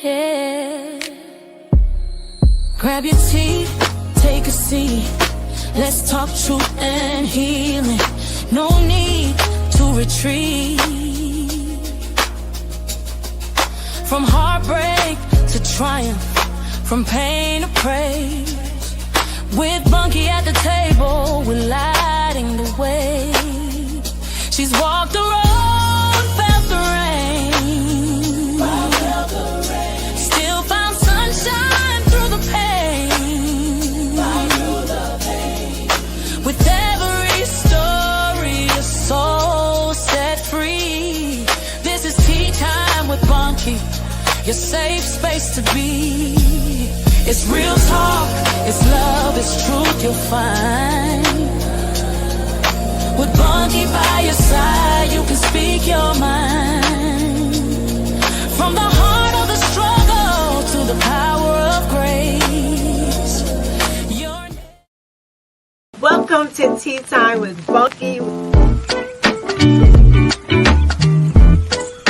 Yeah. Grab your tea, take a seat. Let's talk truth and healing. No need to retreat. From heartbreak to triumph, from pain to praise. With Bunky at the table, we're lighting the way. She's walked the road, felt the rain. Still found sunshine through the pain. With every story, a soul set free. This is Tea Time with Bunky, your safe space to be. It's real talk, it's love, it's truth you'll find. With Bunky by your side, you can speak your mind. From the heart of the struggle to the power of grace. Welcome to Tea Time with Bunky.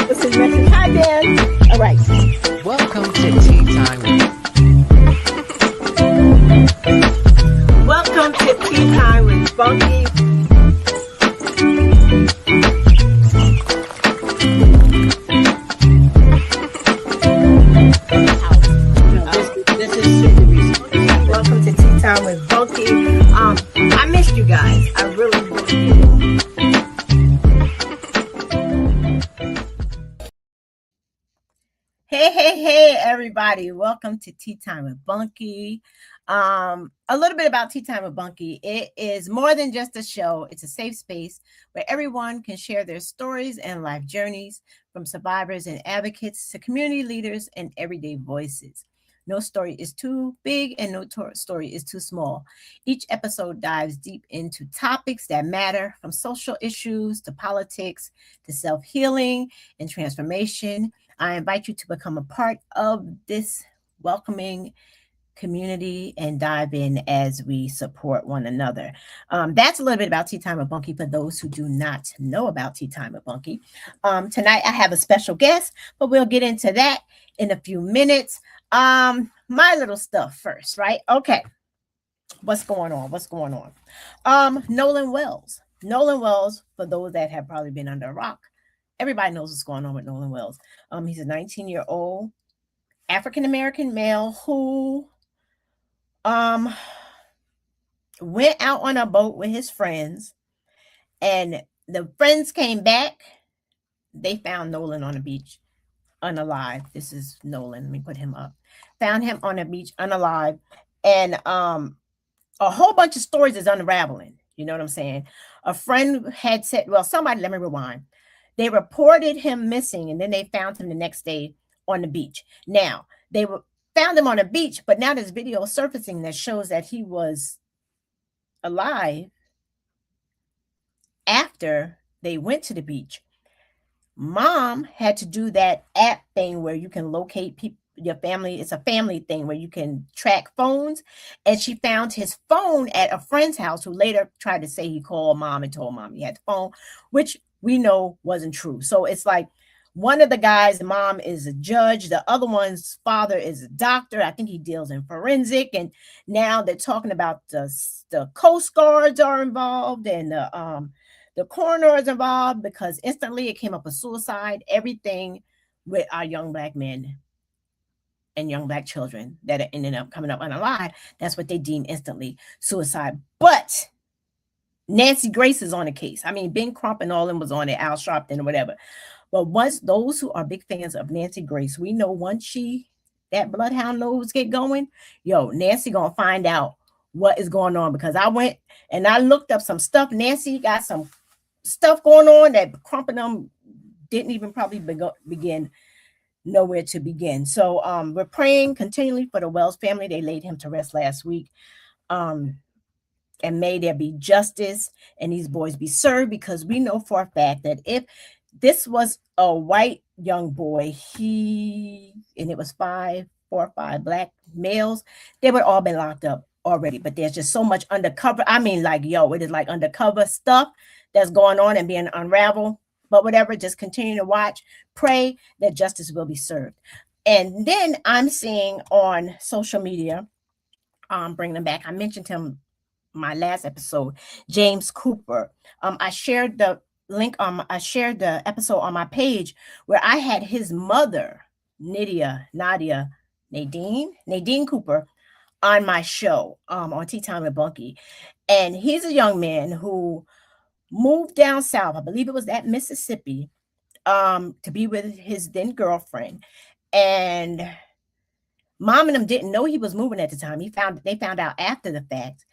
This is Richard. Hi, Dan. All right. Welcome to Tea Time with Welcome to Tea Time with Bunky. This is super recent. Welcome to Tea Time with Bunky. I missed you guys. I really did. Hey, everybody. Welcome to Tea Time with Bunky. A little bit about Tea Time with Bunky. It is more than just a show. It's a safe space where everyone can share their stories and life journeys, from survivors and advocates to community leaders and everyday voices. No story is too big and no story is too small. Each episode dives deep into topics that matter, from social issues to politics to self-healing and transformation. I invite you to become a part of this welcoming community and dive in as we support one another. That's a little bit about Tea Time with Bunky for those who do not know about Tea Time with Bunky. Tonight I have a special guest, but we'll get into that in a few minutes. My little stuff first, right? Okay. What's going on? Nolan Wells, for those that have probably been under a rock, everybody knows what's going on with Nolan Wells. He's a 19-year-old African-American male who went out on a boat with his friends, and the friends came back. They found Nolan on the beach unalive. This is Nolan. Let me put him up. Found him on the beach unalive, and a whole bunch of stories is unraveling. You know what I'm saying? A friend had said, well, somebody, let me rewind. They reported him missing, and then they found him the next day on the beach. Now, they found him on the beach, but now there's video surfacing that shows that he was alive after they went to the beach. Mom had to do that app thing where you can locate people, your family. It's a family thing where you can track phones, and she found his phone at a friend's house, who later tried to say he called mom and told mom he had the phone, which we know wasn't true. So it's like, one of the guys' mom is a judge. The other one's father is a doctor. I think he deals in forensic. And now they're talking about the Coast Guards are involved, and the coroner is involved, because instantly it came up with suicide. Everything with our young Black men and young Black children that ended up coming up unalive, that's what they deem instantly suicide. But Nancy Grace is on the case. I mean, Ben Crump and all them was on it, Al Sharpton or whatever. But once those who are big fans of Nancy Grace, we know once that bloodhound nose get going, Nancy gonna find out what is going on, because I went and I looked up some stuff. Nancy got some stuff going on that Crump and them didn't even probably begin nowhere to begin. So we're praying continually for the Wells family. They laid him to rest last week. And may there be justice and these boys be served, because we know for a fact that if this was a white young boy, and it was 4 or 5 Black males, they would all been locked up already. But there's just so much undercover. I mean, like, it is like undercover stuff that's going on and being unraveled. But whatever, just continue to watch, pray that justice will be served. And then I'm seeing on social media, bring them back. I mentioned him my last episode, James Cooper. I shared the I shared the episode on my page where I had his mother, Nadine Cooper, on my show, on Tea Time with Bunky. And he's a young man who moved down south, I believe it was at Mississippi, to be with his then girlfriend. And mom and them didn't know he was moving at the time. They found out after the fact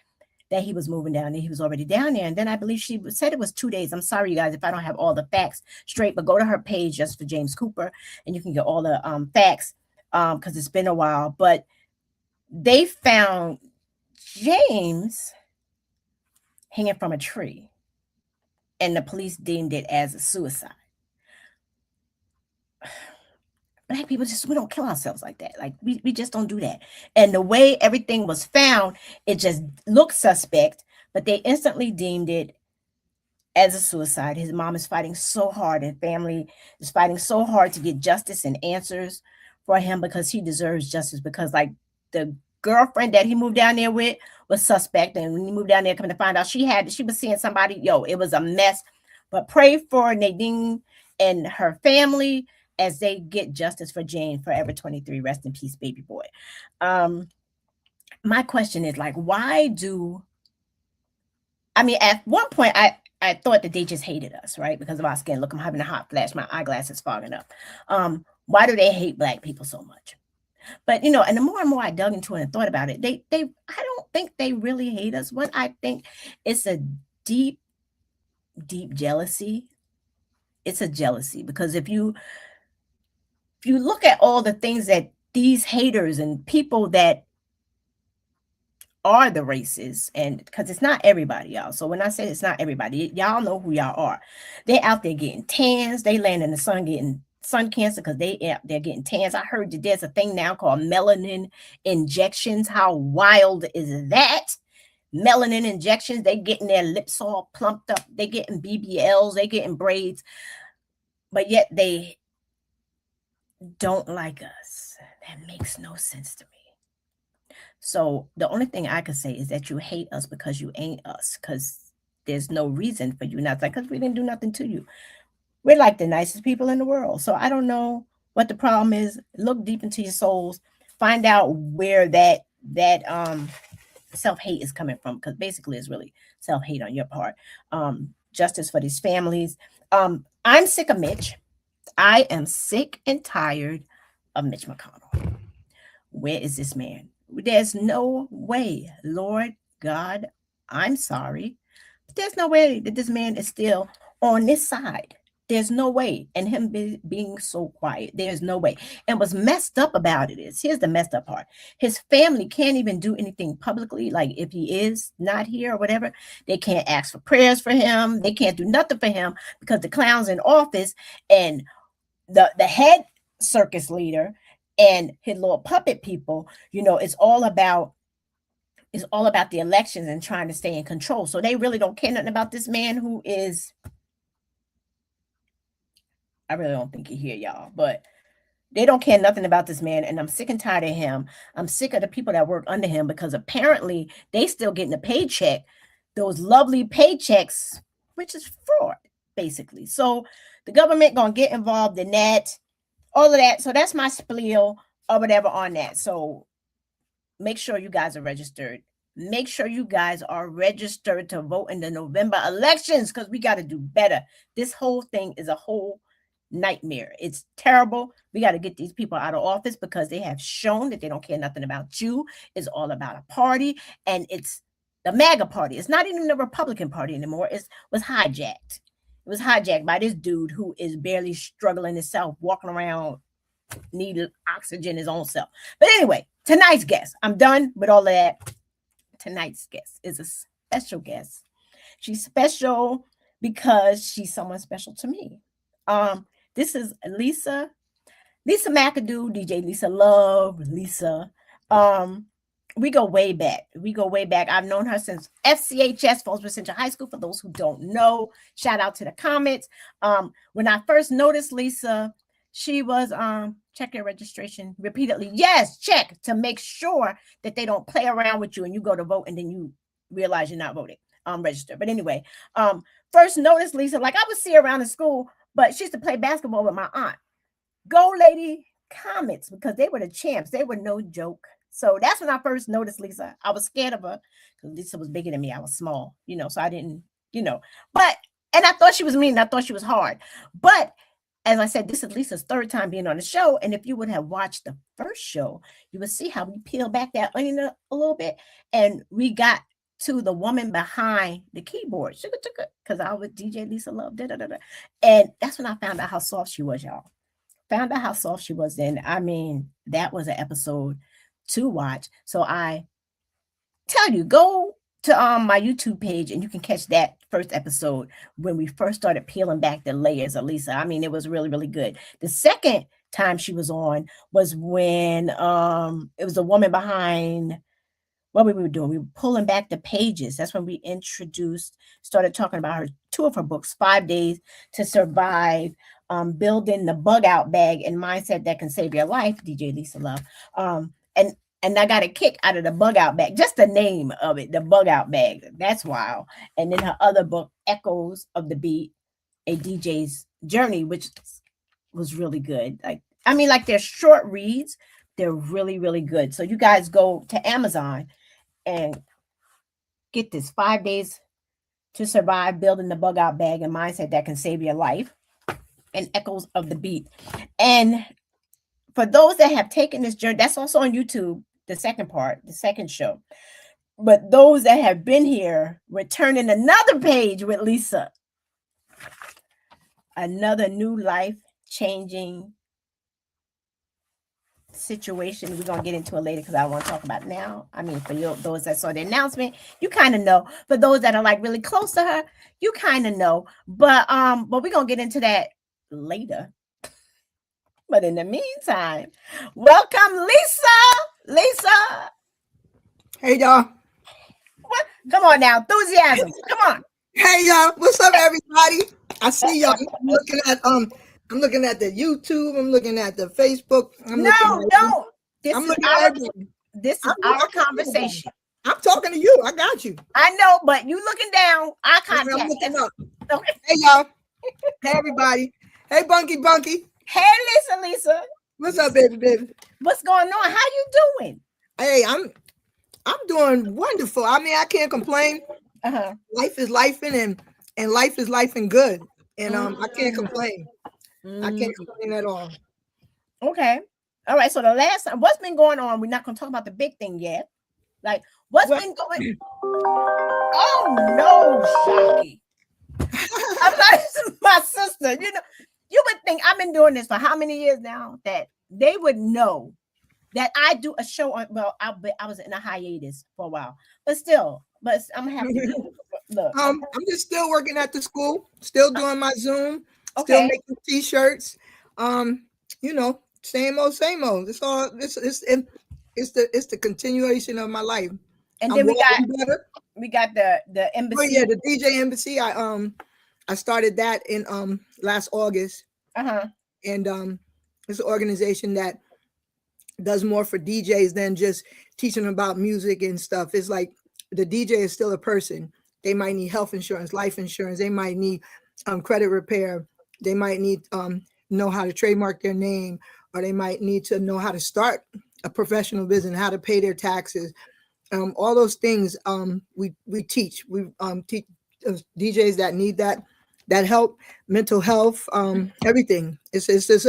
that he was moving down there. He was already down there. And then I believe she said it was 2 days. I'm sorry, you guys, if I don't have all the facts straight, but go to her page just for James Cooper and you can get all the facts, because it's been a while. But they found James hanging from a tree, and the police deemed it as a suicide. Black people we don't kill ourselves like that. Like we just don't do that. And the way everything was found, it just looked suspect, but they instantly deemed it as a suicide. His mom is fighting so hard, and family is fighting so hard to get justice and answers for him, because he deserves justice. Because like the girlfriend that he moved down there with was suspect, and when he moved down there, coming to find out she was seeing somebody. It was a mess. But pray for Nadine and her family as they get justice for Jane, forever 23. Rest in peace, baby boy. My question is, like, why at one point I thought that they just hated us, right? Because of our skin. Look, I'm having a hot flash. My eyeglass is fogging up. Why do they hate Black people so much? But, and the more and more I dug into it and thought about it, I don't think they really hate us. What I think it's a deep, deep jealousy. It's a jealousy, because if you look at all the things that these haters and people that are the racists, and because it's not everybody, y'all. So when I say it's not everybody, y'all know who y'all are. They're out there getting tans. They land in the sun getting sun cancer because they're getting tans. I heard that there's a thing now called melanin injections. How wild is that? Melanin injections. They getting their lips all plumped up. They getting BBLs. They getting braids. But yet they don't like us. That makes no sense to me. So the only thing I could say is that you hate us because you ain't us, because there's no reason for you not, because we didn't do nothing to you. We're like the nicest people in the world. So I don't know what the problem is. Look deep into your souls. Find out where that self-hate is coming from, because basically it's really self-hate on your part. Justice for these families. I'm sick of Mitch. I am sick and tired of Mitch McConnell. Where is this man? There's no way, Lord God, I'm sorry, but there's no way that this man is still on this side. There's no way. And him being so quiet, there's no way. And what's messed up about it is, here's the messed up part. His family can't even do anything publicly. Like if he is not here or whatever, they can't ask for prayers for him. They can't do nothing for him because the clown's in office, and the head circus leader and his little puppet people, it's all about the elections and trying to stay in control. So they really don't care nothing about this man who is, I really don't think he here, y'all, but they don't care nothing about this man. And I'm sick and tired of him. I'm sick of the people that work under him, because apparently they still getting a paycheck, those lovely paychecks, which is fraud, basically. So the government gonna get involved in that, all of that. So that's my spiel or whatever on that. So make sure you guys are registered. Make sure you guys are registered to vote in the November elections, because we got to do better. This whole thing is a whole nightmare. It's terrible. We got to get these people out of office, because they have shown that they don't care nothing about you. It's all about a party, and it's the MAGA party. It's not even the Republican Party anymore. It was hijacked. It was hijacked by this dude who is barely struggling himself, walking around, needing oxygen his own self. But anyway, tonight's guest, I'm done with all of that. Tonight's guest is a special guest. She's special because she's someone special to me. This is Lisa McAdoo, DJ Lisa Love, Lisa. We go way back. I've known her since FCHS, Fallsburg Central High School. For those who don't know, shout out to the comments. When I first noticed Lisa, she was check your registration repeatedly. Yes, check to make sure that they don't play around with you and you go to vote and then you realize you're not voting. Register. But anyway, first notice, Lisa, like I would see her around in school, but she used to play basketball with my aunt. Go Lady Comets, because they were the champs. They were no joke. So that's when I first noticed Lisa. I was scared of her because Lisa was bigger than me. I was small, so I didn't, but, and I thought she was mean. I thought she was hard. But as I said, this is Lisa's third time being on the show. And if you would have watched the first show, you would see how we peel back that onion a little bit. And we got to the woman behind the keyboard, because I was DJ Lisa Love, and that's when I found out how soft she was, y'all. Found out how soft she was then. I mean, that was an episode to watch. So I tell you, go to my YouTube page and you can catch that first episode when we first started peeling back the layers of Lisa. I mean, it was really, really good. The second time she was on was when it was the woman behind what we were doing. We were pulling back the pages. That's when we started talking about two of her books, 5 Days to Survive, Building the Bug Out Bag and Mindset That Can Save Your Life, DJ Lisa Love. And I got a kick out of the bug out bag, just the name of it, the bug out bag. That's wild. And then her other book, Echoes of the Beat, a DJ's Journey, which was really good. Like they're short reads. They're really, really good. So you guys go to Amazon and get this 5 Days to Survive, Building the Bug Out Bag and Mindset That Can Save Your Life, and Echoes of the Beat. And for those that have taken this journey, that's also on YouTube, the second show. But those that have been here, we're turning another page with Lisa. Another new life-changing situation. We're going to get into it later because I don't want to talk about it now. I mean, for those that saw the announcement, you kind of know. For those that are like really close to her, you kind of know. But we're going to get into that later. But in the meantime, welcome Lisa. Lisa. Hey y'all. What? Come on now, enthusiasm. Come on. Hey y'all. What's up, everybody? I see y'all. I'm looking at the YouTube. I'm looking at the Facebook. This is our conversation. I'm talking to you. I got you. I know, but you looking down. Eye contact. I'm looking up. Okay. Hey y'all. Hey everybody. Hey Bunky. Hey Lisa. What's up, baby? What's going on? How you doing? Hey, I'm doing wonderful. I mean, I can't complain. Life is lifing and life is lifing good. And I can't complain. I can't complain at all. Okay. All right. So the last time, what's been going on? We're not going to talk about the big thing yet. Like, what's been going? Oh no, Shocky. I'm not my sister. You would think I've been doing this for how many years now that they would know that I do a show on. Well, I was in a hiatus for a while, but I'm happy. Look, I'm just still working at the school, still doing my Zoom, still making T-shirts. Same old. It's all it's the continuation of my life. And then we got the embassy. Oh yeah, the DJ Embassy. I started that in last August. And it's an organization that does more for DJs than just teaching them about music and stuff. It's like the DJ is still a person. They might need health insurance, life insurance. They might need credit repair. They might need know how to trademark their name, or they might need to know how to start a professional business, how to pay their taxes. All those things we teach. We teach DJs that need that help, mental health, everything. It's just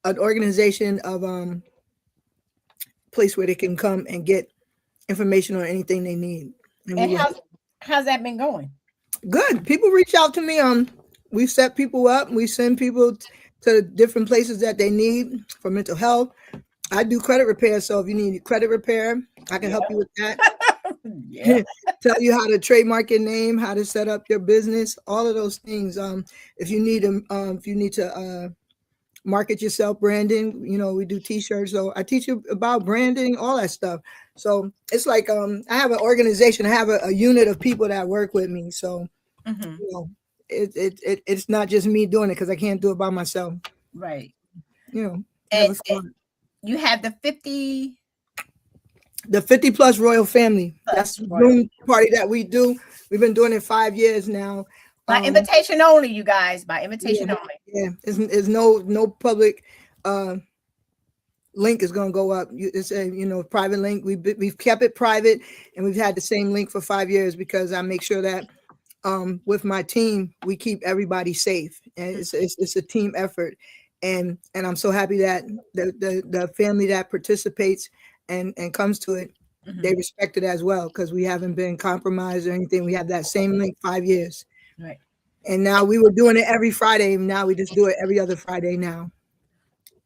an organization of place where they can come and get information on anything they need. And how's that been going? Good. People reach out to me. We set people up. We send people to different places that they need for mental health. I do credit repair, so if you need credit repair, I can help you with that. Tell you how to trademark your name, how to set up your business, all of those things. If you need to market yourself, branding, we do T-shirts. So I teach you about branding, all that stuff. So it's like I have an organization, I have a unit of people that work with me. So it's not just me doing it because I can't do it by myself. Right. And you have the 50 plus royal family. That's the room party that we do. We've been doing it 5 years now. By invitation only, you guys. By invitation only. Yeah, it's no public link is going to go up. It's a private link. We've kept it private, and we've had the same link for 5 years because I make sure that with my team we keep everybody safe, and it's a team effort. And I'm so happy that the family that participates and comes to it, they respect it as well, because we haven't been compromised or anything. We have that same link 5 years. Right. And now we were doing it every Friday. Now we just do it every other Friday now.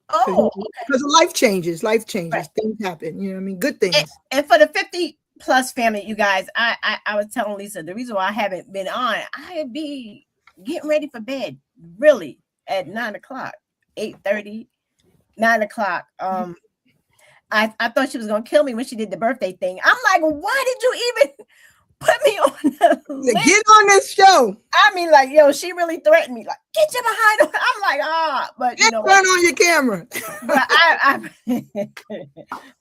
Oh, because life changes. Right. Things happen. You know what I mean? Good things. And for the 50 plus family, you guys, I was telling Lisa, the reason why I haven't been on, I'd be getting ready for bed really at 9 o'clock, 8:30, 9 o'clock. I thought she was gonna kill me when she did the birthday thing. I'm like, why did you even put me on the list? Get on this show. I mean, like, yo, she really threatened me. Like, get your behind on. I'm like, but you know, turn on your camera.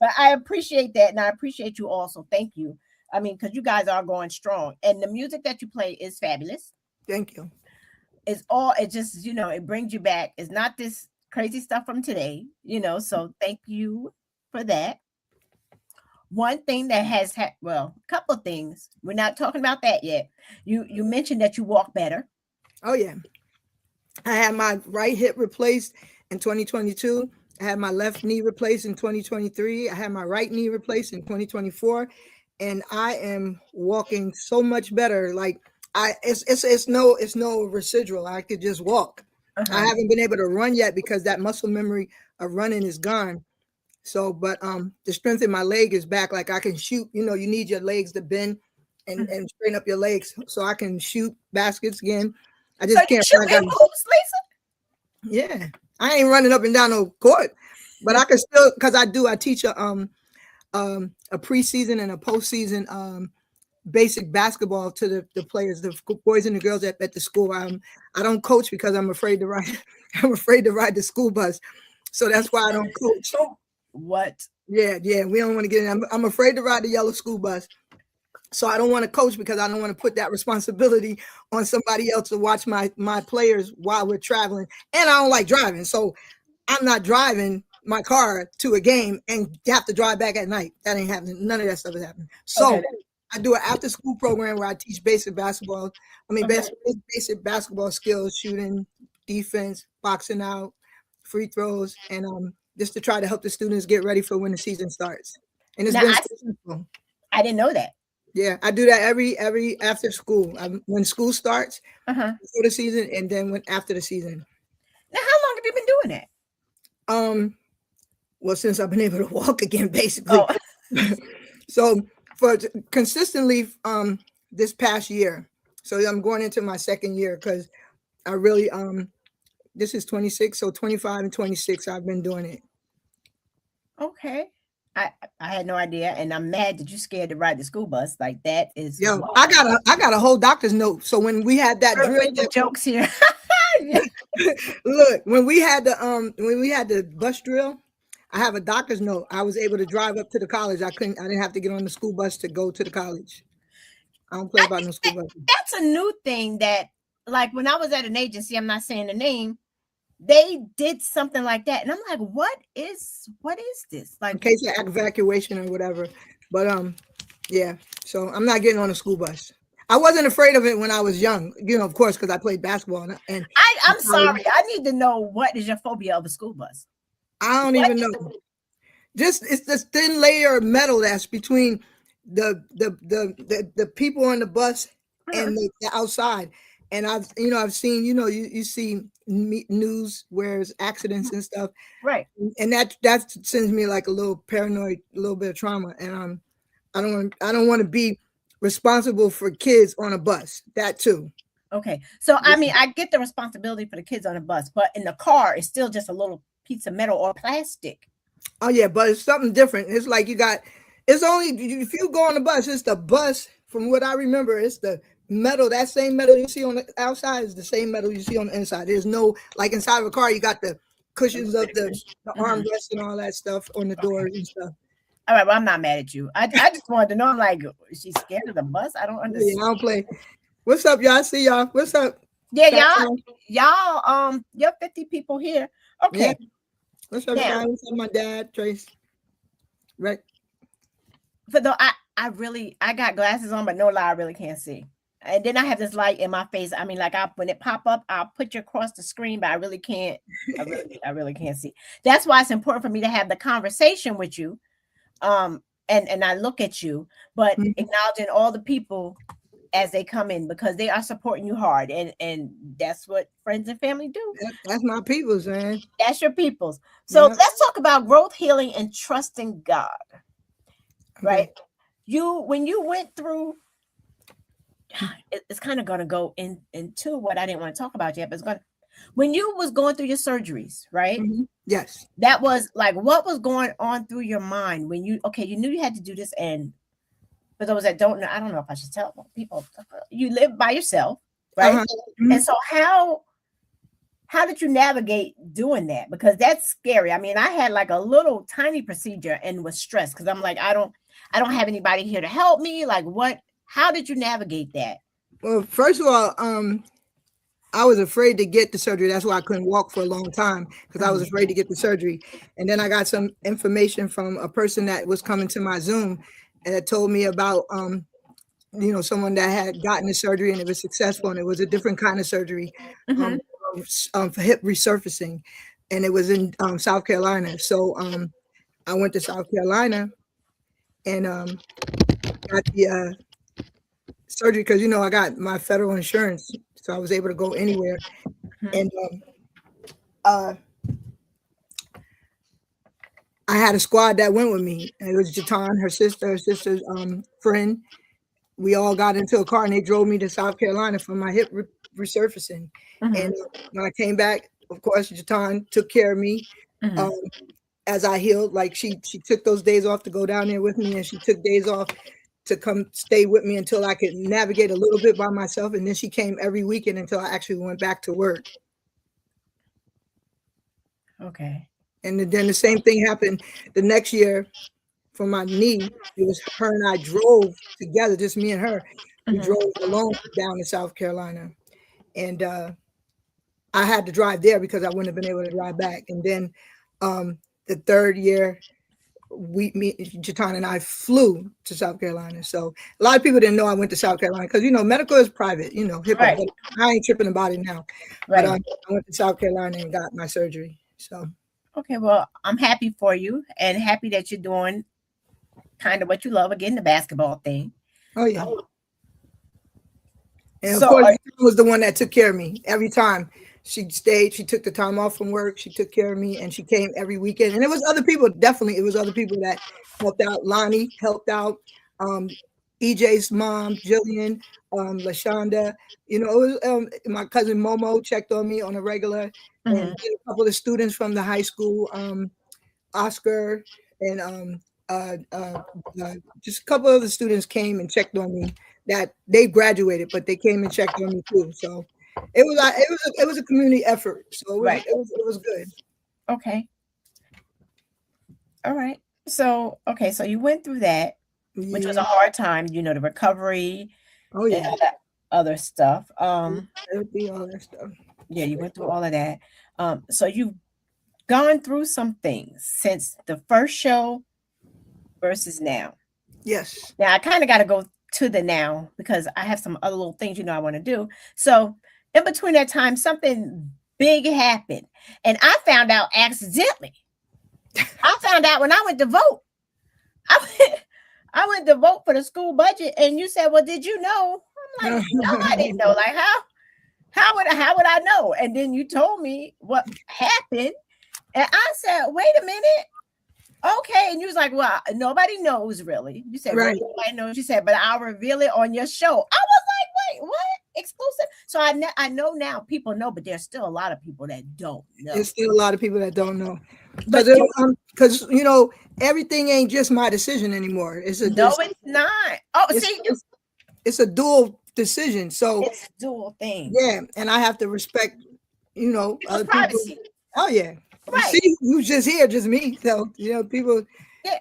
But I appreciate that, and I appreciate you also. Thank you. I mean, because you guys are going strong, and the music that you play is fabulous. Thank you. It just, it brings you back. It's not this crazy stuff from today, so thank you for that. One thing that has a couple of things. We're not talking about that yet. You mentioned that you walk better. Oh yeah. I had my right hip replaced in 2022. I had my left knee replaced in 2023. I had my right knee replaced in 2024, and I am walking so much better. Like it's no residual. I could just walk. I haven't been able to run yet because that muscle memory of running is gone. So, but the strength in my leg is back. Like I can shoot. You need your legs to bend and straighten up your legs so I can shoot baskets again. I just can't. Shoot in hoops, Lisa? Yeah, I ain't running up and down no court, but I can still, because I teach a preseason and a postseason basic basketball to the players, the boys and the girls at the school. I don't coach because I'm afraid to ride. I'm afraid to ride the school bus, so that's why I don't coach. What? Yeah, we don't want to get in. I'm afraid to ride the yellow school bus, so I don't want to coach because I don't want to put that responsibility on somebody else to watch my players while we're traveling. And I don't like driving, so I'm not driving my car to a game and have to drive back at night. That ain't happening. None of that stuff is happening. So I do an after school program where I teach basic basketball. Basic basketball skills, shooting, defense, boxing out, free throws, and just to try to help the students get ready for when the season starts. And it's been successful. I didn't know that. Yeah, I do that every after school. When school starts, before the season, and then after the season. Now, how long have you been doing that? Well, since I've been able to walk again, basically. So for consistently this past year. So I'm going into my second year because I really this is 26, so 25 and 26 I've been doing it. Okay. I had no idea, and I'm mad that you're scared to ride the school bus. Like that is I got a whole doctor's note. So when we had that drill, the jokes here. Look, when we had the bus drill, I have a doctor's note. I was able to drive up to the college. I didn't have to get on the school bus to go to the college. I don't play about no school bus. That's a new thing that, like, when I was at an agency, I'm not saying the name, they did something like that, and I'm like, what is this? Like, in case of evacuation or whatever. But yeah. So I'm not getting on a school bus. I wasn't afraid of it when I was young, of course, because I played basketball. And I'm sorry. I need to know, what is your phobia of a school bus? I don't even know. Just it's this thin layer of metal that's between the people on the bus and the outside. And I've seen, you see news where it's accidents and stuff. Right. And that sends me like a little paranoid, a little bit of trauma. And I don't want to be responsible for kids on a bus. That too. Okay. So I mean, I get the responsibility for the kids on a bus, but in the car, it's still just a little piece of metal or plastic. Oh yeah, but it's something different. It's like it's only, if you go on the bus, it's the bus, from what I remember, it's the metal, that same metal you see on the outside is the same metal you see on the inside. There's no, like inside of a car, you got the cushions of the armrest and all that stuff on the doors and stuff. All right, well, I'm not mad at you. I just wanted to know. I'm like, is she scared of the bus? I don't understand. Yeah, I don't play. What's up, y'all? See y'all. What's up? Yeah, y'all, you're 50 people here. Okay. Yeah. What's up, guys? What's up, my dad, Trace? Right. But though I got glasses on, but no lie, I really can't see. And then I have this light in my face. I mean, like when it pop up, I'll put you across the screen, but I really can't. I really can't see. That's why it's important for me to have the conversation with you. And I look at you, but acknowledging all the people as they come in, because they are supporting you hard, and that's what friends and family do. That's my people's, man. That's your people's. So let's talk about growth, healing, and trusting God. Right? When you went through, it's kind of going to go into what I didn't want to talk about yet, but it's going to, when you was going through your surgeries, right? Yes. That was like, what was going on through your mind when you knew you had to do this? And for those that don't know, I don't know if I should tell people, you live by yourself, right? And so how did you navigate doing that? Because that's scary. I mean, I had like a little tiny procedure and was stressed because I'm like, I don't have anybody here to help me. Like, how did you navigate that? Well, first of all, I was afraid to get the surgery. That's why I couldn't walk for a long time, because I was afraid to get the surgery. And then I got some information from a person that was coming to my Zoom and that told me about, someone that had gotten the surgery and it was successful, and it was a different kind of surgery for hip resurfacing, and it was in South Carolina. So I went to South Carolina and got the surgery because I got my federal insurance, so I was able to go anywhere. And I had a squad that went with me, and it was Jatan, her sister's friend. We all got into a car and they drove me to South Carolina for my hip resurfacing. And when I came back, of course, Jatan took care of me as I healed. Like she took those days off to go down there with me, and she took days off to come stay with me until I could navigate a little bit by myself. And then she came every weekend until I actually went back to work. Okay. And then the same thing happened the next year for my knee. It was her and I drove together, just me and her. We drove alone down to South Carolina. And I had to drive there because I wouldn't have been able to drive back. And then the third year, Jatan and I flew to South Carolina. So a lot of people didn't know I went to South Carolina because, medical is private, HIPAA, but I ain't tripping about it now. Right. But I went to South Carolina and got my surgery. So. Okay, well, I'm happy for you and happy that you're doing kind of what you love, again, the basketball thing. Oh, yeah. And so, of course, she was the one that took care of me every time. She stayed, she took the time off from work, she took care of me, and she came every weekend. And it was other people, definitely, it was other people that helped out. Lonnie helped out, EJ's mom, Jillian, LaShonda. It was my cousin Momo checked on me on a regular. And a couple of students from the high school, Oscar, and just a couple of the students came and checked on me. That they graduated, but they came and checked on me too. So it was a community effort. So it was good. Okay. All right. So so you went through that, which was a hard time. The recovery. Oh yeah. And other stuff. Therapy, all that stuff. Yeah, you went through all of that. So you've gone through some things since the first show versus now. Yes. Now I kind of got to go to the now because I have some other little things I want to do. So in between that time, something big happened, and I found out accidentally. I found out when I went to vote. I went to vote for the school budget, and you said, "Well, did you know?" I'm like, "No, I didn't know." Like how would I know? And then you told me what happened, and I said, "Wait a minute." Okay, and you was like, "Well, nobody knows really." You said, "Right." Well, nobody knows. You said, "But I'll reveal it on your show." I was like, "Wait, what? Exclusive?" So I know now. People know, but there's still a lot of people that don't know. There's still a lot of people that don't know, because everything ain't just my decision anymore. It's not. Oh, it's a dual decision. So it's a dual thing. Yeah, and I have to respect, other privacy. people. Oh yeah. Right. See who's just here, just me. So people, Yeah.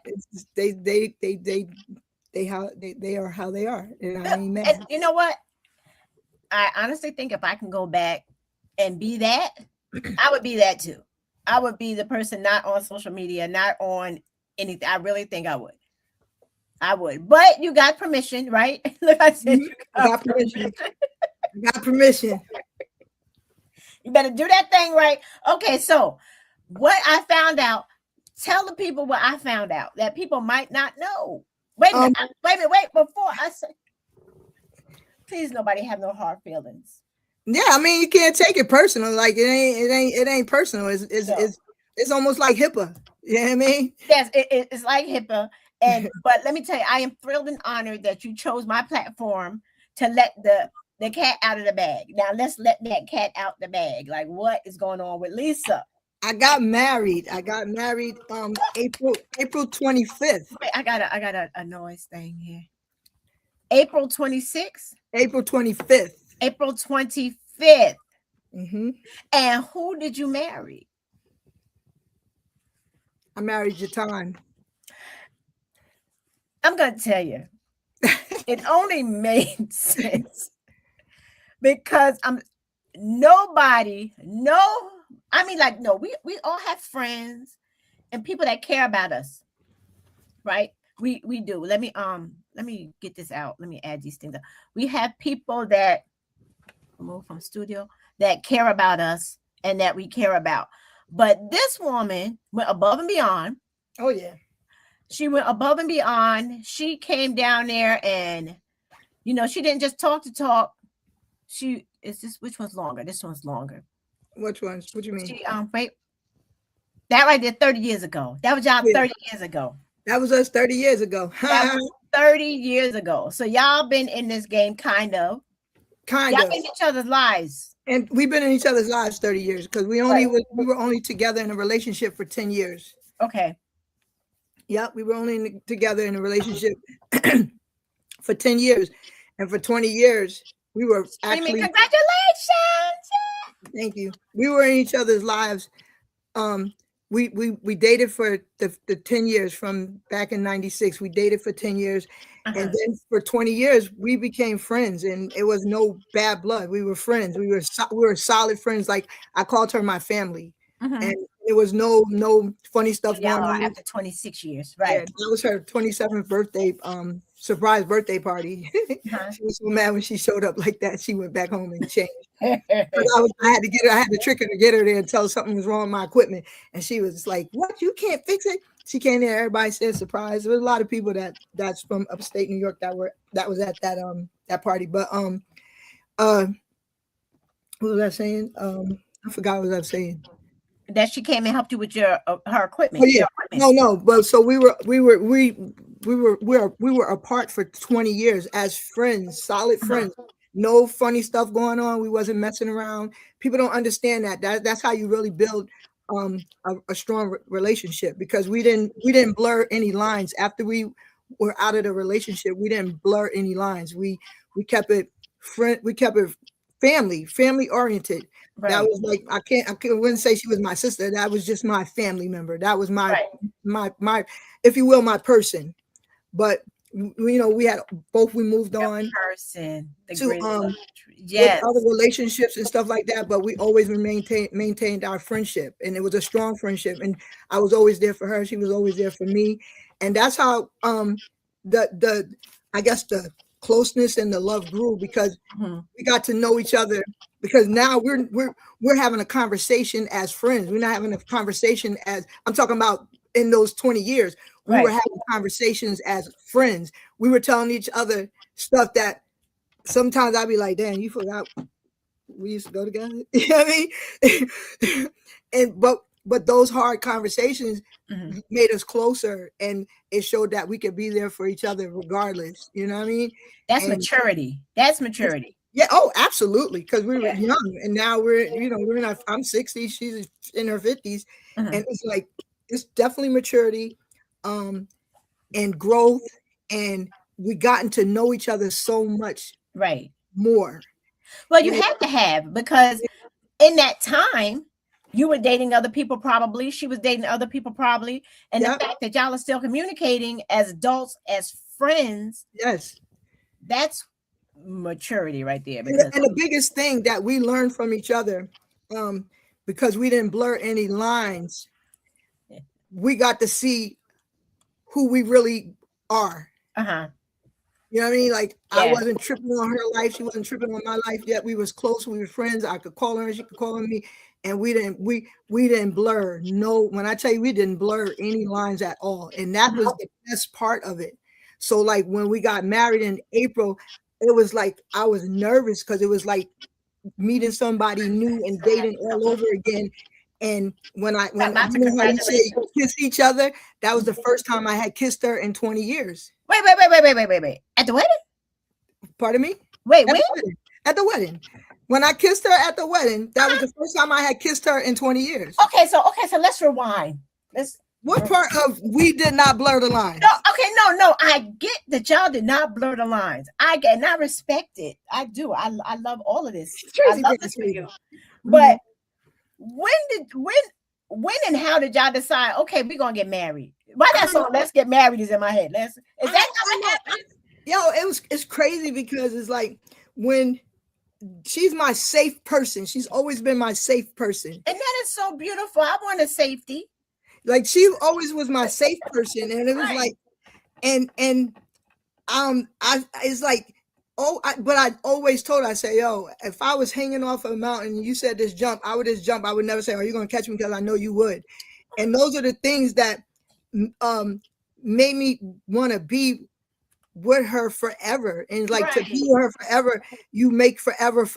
they are how they are, and I ain't mad. And you know what? I honestly think if I can go back and be that, I would be that too. I would be the person not on social media, not on anything. I really think I would. I would. But you got permission, right? Like I said, you got permission. Got permission. You better do that thing right. Okay, so what I found out, tell the people what I found out that people might not know. Wait a minute, before I say, please nobody have no hard feelings. Yeah, I mean, you can't take it personal. Like it ain't personal. It's almost like HIPAA. You know what I mean? Yes, it's like HIPAA. And but let me tell you, I am thrilled and honored that you chose my platform to let the cat out of the bag. Now let's let that cat out the bag. Like, what is going on with Lisa? I got married April 25th. Wait, I got a noise thing here. April 26th? April 25th. April 25th. Mm-hmm. And who did you marry? I married Jatan. I'm going to tell you, it only made sense because we all have friends and people that care about us, right? We do. Let me get this out. Let me add these things up. We have people that move from studio that care about us and that we care about. But this woman went above and beyond. Oh yeah. She went above and beyond. She came down there and, she didn't just talk to talk. Which one's longer? This one's longer. Which ones? What do you mean? Wait. That right there, 30 years ago. That was y'all 30 years ago. That was us 30 years ago. That was 30 years ago. So y'all been in this game kind of. Y'all in each other's lives. And we've been in each other's lives 30 years because we were only together in a relationship for 10 years. Okay. Yep, we were only together in a relationship for 10 years. And for 20 years, we were actually... Congratulations! Thank you. We were in each other's lives. We dated for the 10 years from back in 96. We dated for 10 years. And then for 20 years, we became friends. And it was no bad blood. We were friends. We were solid friends. Like, I called her my family. And there was no funny stuff going on. After 26 years, right? Yeah, that was her 27th birthday surprise birthday party. She was so mad when she showed up like that. She went back home and changed. I had to trick her to get her there and tell her something was wrong with my equipment. And she was like, "What? You can't fix it?" She came there. Everybody said surprise. There was a lot of people that's from upstate New York that was at that party. But what was I saying? I forgot what I was saying. That she came and helped you with her equipment. Oh, yeah. No. But so we were apart for 20 years as friends, solid friends. No funny stuff going on. We wasn't messing around. People don't understand that. That's how you really build a strong relationship, because we didn't blur any lines after we were out of the relationship. We didn't blur any lines. We kept it family oriented. Right. That was like, I wouldn't say she was my sister. That was just my family member. That was my, if you will, my person. But we had we moved on to other relationships and stuff like that. But we always maintained our friendship, and it was a strong friendship. And I was always there for her. She was always there for me. And that's how I guess the closeness and the love grew, because we got to know each other. Because now we're having a conversation as friends. We're not having a conversation as, I'm talking about in those 20 years. We were having conversations as friends. We were telling each other stuff that sometimes I'd be like, "Damn, you forgot we used to go together." You know what I mean? But those hard conversations made us closer, and it showed that we could be there for each other regardless. You know what I mean? That's maturity. That's maturity. Yeah. Oh, absolutely. Because we were young, and now I'm 60, she's in her 50s, and it's like, it's definitely maturity, and growth, and we gotten to know each other so much more. Well, you have to have, because in that time, You were dating other people probably. She was dating other people probably. And the fact that y'all are still communicating as adults, as friends. Yes. That's maturity right there. And the biggest thing that we learned from each other, because we didn't blur any lines, we got to see who we really are. Uh-huh. You know what I mean? Like, I wasn't tripping on her life. She wasn't tripping on my life yet. We was close. We were friends. I could call her and she could call on me. And we didn't blur. No, when I tell you, we didn't blur any lines at all. And that was the best part of it. So like when we got married in April, it was like, I was nervous because it was like meeting somebody new and dating all over again. And when you know how you say kiss each other, that was the first time I had kissed her in 20 years. Wait. At the wedding? Pardon me? Wait. At the wedding. When I kissed her at the wedding, that was the first time I had kissed her in 20 years. Okay, so let's rewind. What part of we did not blur the lines? No. I get that y'all did not blur the lines. I respect it. I do. I love all of this. I love this for you. But when and how did y'all decide? Okay, we're gonna get married. Why that song? Let's get married is in my head. Is that how it happened? Yo, it's crazy because it's like when she's my safe person. She's always been my safe person, and that is so beautiful. I want a safety. Like she always was my safe person, and it was like, and it's like. But I always told her, I say, yo, if I was hanging off a mountain and you said this jump, I would just jump. I would never say, are you going to catch me? Because I know you would. And those are the things that made me want to be with her forever. And like to be with her forever, you make forever.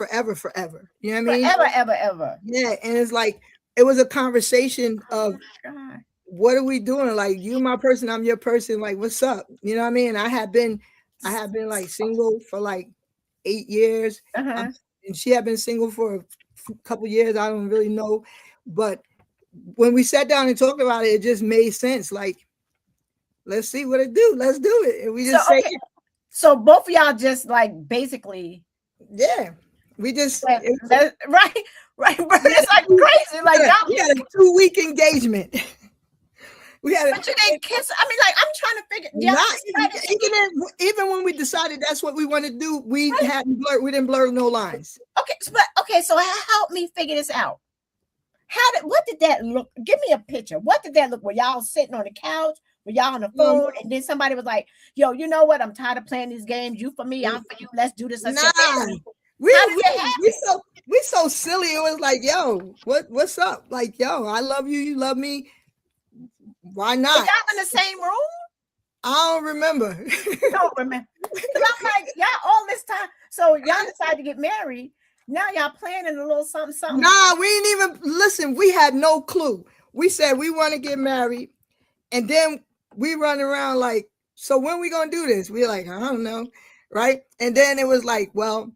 You know what I mean? Ever. Yeah. And it's like, it was a conversation of what are we doing? Like, you my person, I'm your person. Like, what's up? You know what I mean? I have been like single for like 8 years, and she had been single for a couple years. I don't really know, but when we sat down and talked about it, it just made sense. Like, let's see what it do. Let's do it. And we just So both of y'all just like basically, we just right. But it's like crazy. Like we had a 2-week engagement. But you didn't kiss. I mean, like, I'm trying to figure. Even when we decided that's what we want to do, we didn't blur no lines. Okay. So help me figure this out. What did that look? Give me a picture. What did that look? Were y'all sitting on the couch? Were y'all on the phone? And then somebody was like, "Yo, you know what? I'm tired of playing these games. You for me, I'm for you. Let's do this." We so silly. It was like, yo, what's up? Like, yo, I love you. You love me. Why not? Was y'all in the same room? I don't remember. You don't remember. I'm like, y'all all this time. So y'all decided to get married. Now y'all planning a little something. Nah, we didn't even listen. We had no clue. We said we want to get married. And then we run around like, so when we going to do this? We're like, I don't know. Right. And then it was like, well,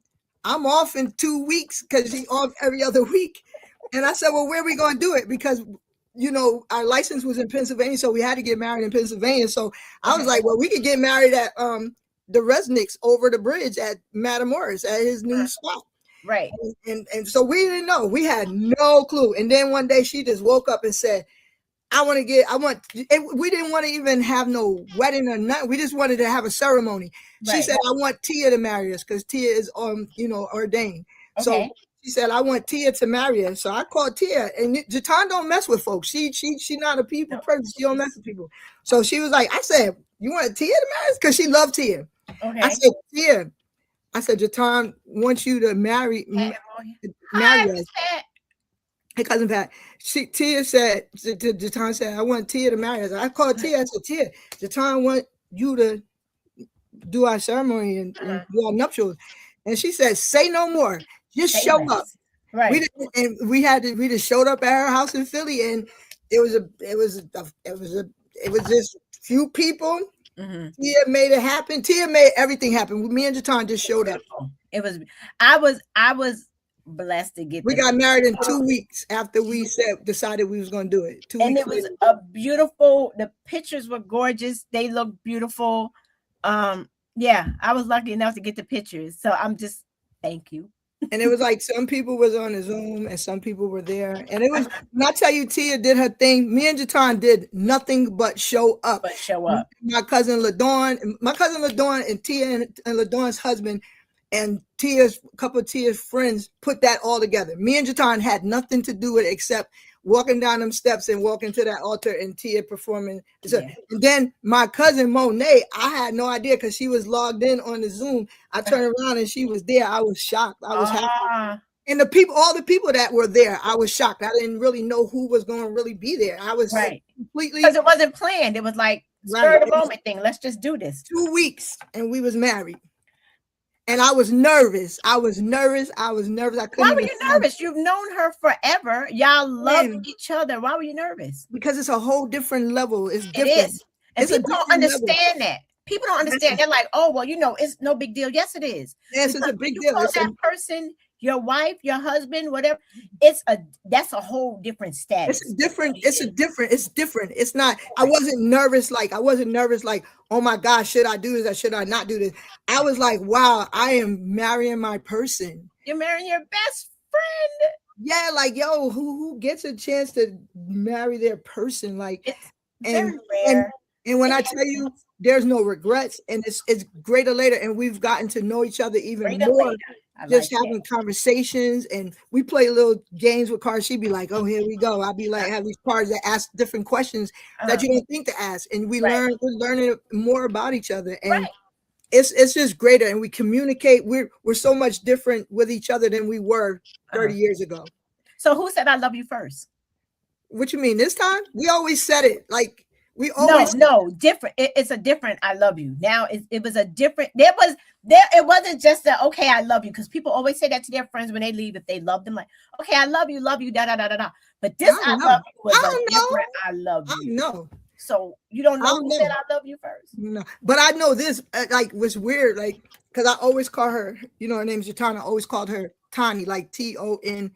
I'm off in 2 weeks because she's off every other week. And I said, well, where are we going to do it? Because you know, our license was in Pennsylvania, so we had to get married in Pennsylvania. So I was like, well, we could get married at the Resnicks over the bridge at Matamoros at his new spot. Right. And so we didn't know. We had no clue. And then one day she just woke up and said, we didn't want to even have no wedding or nothing. We just wanted to have a ceremony. Right. She said, I want Tia to marry us because Tia is ordained. Okay. So she said, I want Tia to marry her. So I called Tia, and Jatan don't mess with folks. She not a people person. She don't mess with people. So she was like, I said, you want Tia to marry us? Because she loved Tia. Okay. I said, Tia. I said, Jatan wants you to marry us. Hey, cousin Pat. Tia said, Jatan said, I want Tia to marry us. I called Tia. I said, Tia, Jatan want you to do our ceremony and do our nuptials. And she said, say no more. Just show up. Right. We just showed up at her house in Philly, and it was just few people. Mm-hmm. Tia made it happen. Tia made everything happen. Me and Jatan just showed up. I was blessed to get. We got married in 2 weeks after we decided we was going to do it. 2 weeks. And it was a beautiful. The pictures were gorgeous. They looked beautiful. I was lucky enough to get the pictures. So I'm just thank you. And it was like some people was on the Zoom and some people were there. And it was, when I tell you, Tia did her thing. Me and Jatan did nothing but show up. My cousin LaDawn and Tia and LaDawn's husband and a couple of Tia's friends put that all together. Me and Jatan had nothing to do with it except walking down them steps and walking to that altar and Tia performing. So, and then my cousin Monet, I had no idea because she was logged in on the Zoom. I turned around and she was there. I was shocked. I was happy. And all the people that were there, I was shocked. I didn't really know who was going to really be there. I was completely, because it wasn't planned. It was like spur of the moment thing. Let's just do this. 2 weeks and we was married. And I was nervous. I couldn't. Why were you nervous? You've known her forever. Y'all love each other. Why were you nervous? Because it's a whole different level. It's different. It is. And people don't understand that. People don't understand. They're like, oh, well, it's no big deal. Yes, it is. Yes, it's a big deal. That person, your wife, your husband, whatever. That's a whole different status. It's different. It's not. I wasn't nervous. Like, oh my gosh, should I do this or should I not do this? I was like, wow, I am marrying my person. You're marrying your best friend. Yeah, like, yo, who gets a chance to marry their person? Like, it's very rare. And when I tell you, there's no regrets, and it's greater later, and we've gotten to know each other even more. Just having conversations, and we play little games with cards. She'd be like, "Oh, here we go." I'd be like, have these cards that ask different questions that you don't think to ask, and we're learning more about each other, and it's just greater. And we communicate. We're so much different with each other than we were 30 years ago. So who said I love you first? What you mean this time? We always said it like. We always different. It's a different I love you. Now it was a different. It wasn't just a okay I love you, because people always say that to their friends when they leave if they love them, like okay I love you da da da da da. But this I love you was a different I love you. No. So you don't know who said I love you first. No, but I know this like was weird, like because I always call her. Her name's Jatana. I always called her Tani, like TON.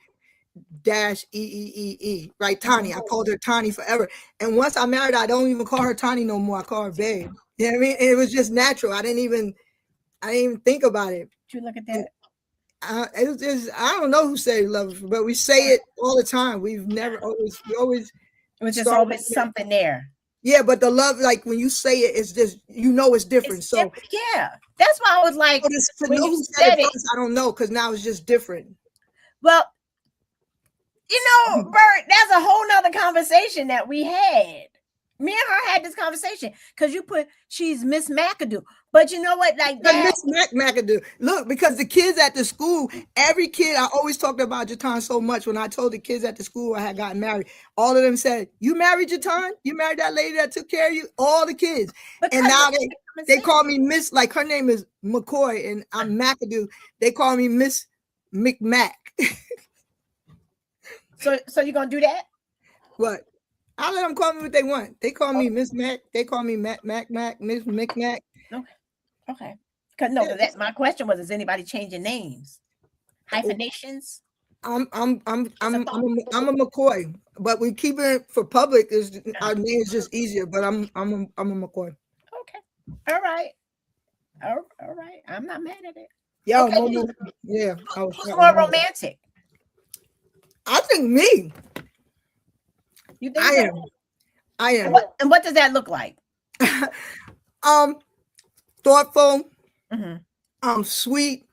-E, right? Tani. I called her Tani forever. And once I married, I don't even call her Tani no more. I call her babe. You know what I mean? It was just natural. I didn't even think about it. Did you look at that? It was just, I don't know who said love, but we say it all the time. We always it was just always something there. Yeah, but the love, like when you say it, it's just it's different. It's so different. Yeah, that's why I was like, to know who said it first, I don't know, because now it's just different. Well, Bert, that's a whole nother conversation that we had. Me and her had this conversation because she's Miss McAdoo. But you know what? Like that. Miss McAdoo. Look, because the kids at the school, every kid, I always talked about Jatan so much. When I told the kids at the school I had gotten married, all of them said, "You married Jatan? You married that lady that took care of you?" All the kids. Because and now they call me Miss, like her name is McCoy and I'm McAdoo. They call me Miss McMac. So you're gonna do that? What? I'll let them call me what they want. They call me Miss Mac. They call me Mac, Miss McMac. Okay. Because my question was: is anybody changing names? Hyphenations? I'm a McCoy, but we keep it for public. Our name is just easier. But I'm a McCoy. Okay. All right. I'm not mad at it. Yo, okay. Yeah. Who's more romantic? I think me. You think I am. And what does that look like? Thoughtful, sweet,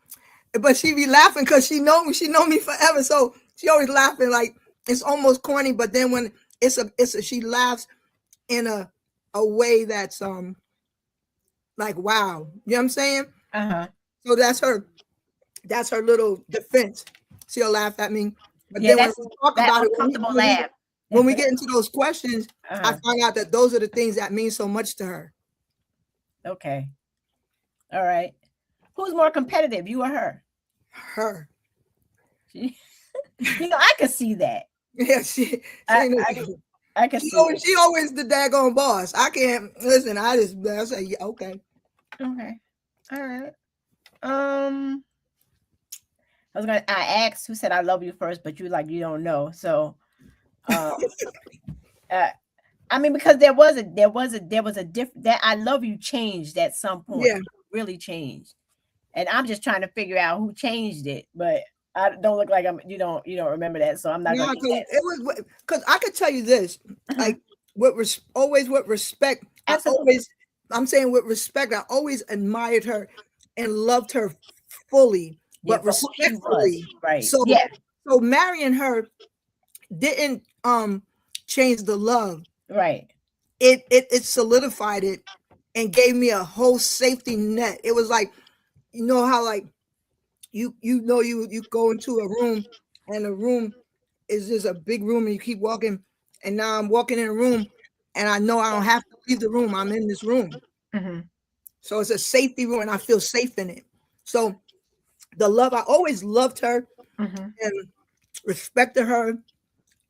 but she be laughing because she know me forever. So she always laughing, like it's almost corny. But then when she laughs in a way that's like wow, you know what I'm saying? So that's her little defense. She'll laugh at me. But then when we talk about it, when we get into those questions, I find out that those are the things that mean so much to her. Okay. All right. Who's more competitive, you or her? Her. I could see that. Yeah, I can see. She always the daggone boss. I can't listen. I say yeah, okay. Okay. All right. I asked who said I love you first, but you don't know. So I mean, because there was a different that I love you changed at some point. Yeah. Really changed. And I'm just trying to figure out who changed it, but I don't look like I'm. You don't remember that, so I'm not No, gonna. because it was because I could tell you this, like always with respect. Absolutely. I'm saying with respect. I always admired her and loved her fully, but for who she was. respectfully. Right. So Yeah. so marrying her didn't change the love. Right. It solidified it and gave me a whole safety net. It was like, you know how like you go into a room and the room is just a big room and you keep walking, and now I'm walking in a room and I know I don't have to leave the room. I'm in this room. Mm-hmm. So it's a safety room and I feel safe in it. So the love, I always loved her and respected her.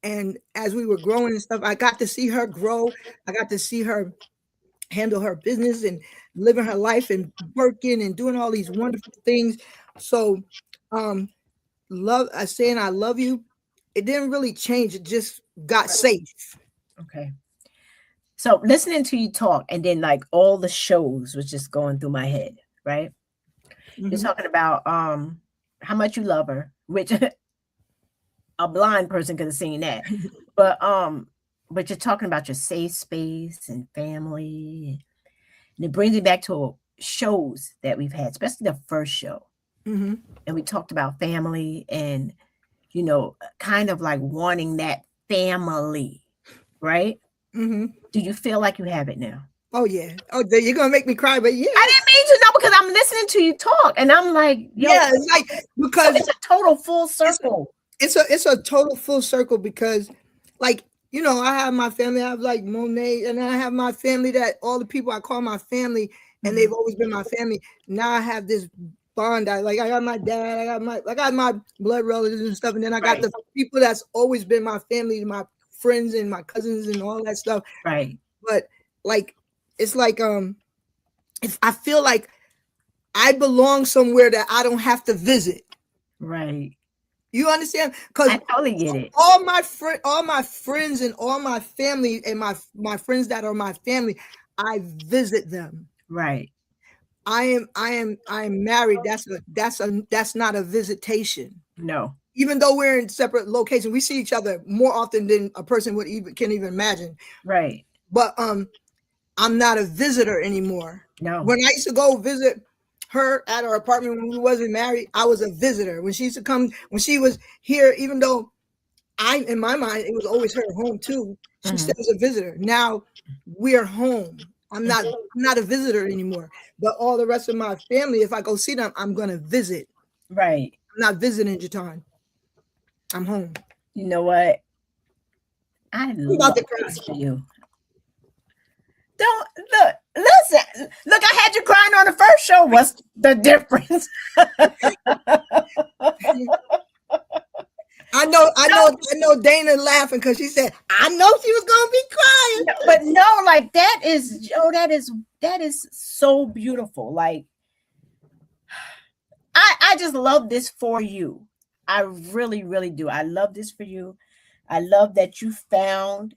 And as we were growing and stuff, I got to see her grow. I got to see her handle her business and living her life and working and doing all these wonderful things. So saying I love you, it didn't really change. It just got safe. Okay. So listening to you talk, and then like all the shows was just going through my head, right? You're talking about how much you love her, which a blind person could have seen that. But you're talking about your safe space and family. And it brings me back to shows that we've had, especially the first show. And we talked about family and, kind of like wanting that family, right? Do you feel like you have it now? Oh, yeah. Oh, you're going to make me cry, but yeah. I didn't mean to know, because I'm listening to you talk and I'm like, yeah, it's like, because it's a total full circle. It's a total full circle because, like, I have my family. I have like Monet, and I have my family, that all the people I call my family, and they've always been my family. Now I have this bond. I got my dad, I got my blood relatives and stuff, and then I got the people that's always been my family, my friends and my cousins and all that stuff. Right. But like, it's like if I feel like I belong somewhere that I don't have to visit. Right. You understand? Because I totally get it. All my friends and all my family and my friends that are my family, I visit them. Right. I am married. That's not a visitation. No. Even though we're in separate locations, we see each other more often than a person can even imagine. Right. But I'm not a visitor anymore. No. When I used to go visit her at our apartment when we wasn't married, I was a visitor. When she used to come, when she was here, even though in my mind, it was always her home too, she still was a visitor. Now we're home. I'm not a visitor anymore. But all the rest of my family, if I go see them, I'm gonna visit. Right. I'm not visiting Jatan. I'm home. You know what? I love this for you. Don't listen. Look, I had you crying on the first show. What's the difference? I know Dana laughing because she said, I know she was gonna be crying. But no, like that is so beautiful. Like I just love this for you. I really, really do. I love this for you. I love that you found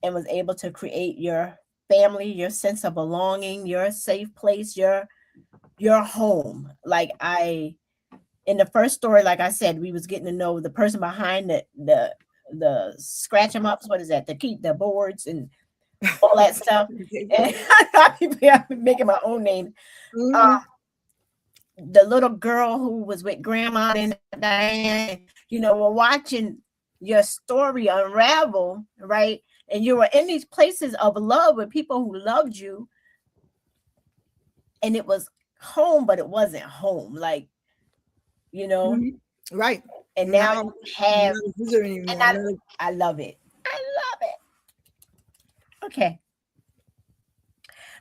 and was able to create your family, your sense of belonging, your safe place, your home. Like in the first story, like I said, we was getting to know the person behind the scratch them ups. What is that? To keep the boards and all that stuff. And I've been making my own name. The little girl who was with Grandma and Diane, we're watching your story unravel, right? And you were in these places of love with people who loved you. And it was home, but it wasn't home. Like, Right. And now you have, and I love it. I love it. Okay.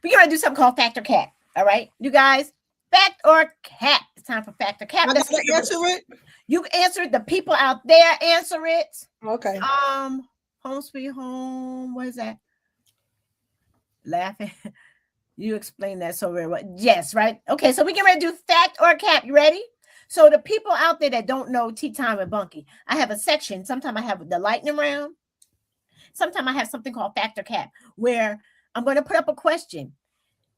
We're going to do something called Fact or Cap. All right, you guys, Fact or Cap. It's time for Fact or Cap. I gotta answer it. You answer it. The people out there answer it. Okay. Home sweet home. What is that? Laughing. You explained that so very well. Yes, right. Okay, so we get ready to do Fact or Cap. You ready? So the people out there that don't know Tea Time with Bunky, I have a section. Sometimes I have the lightning round. Sometimes I have something called Fact or Cap, where I'm going to put up a question.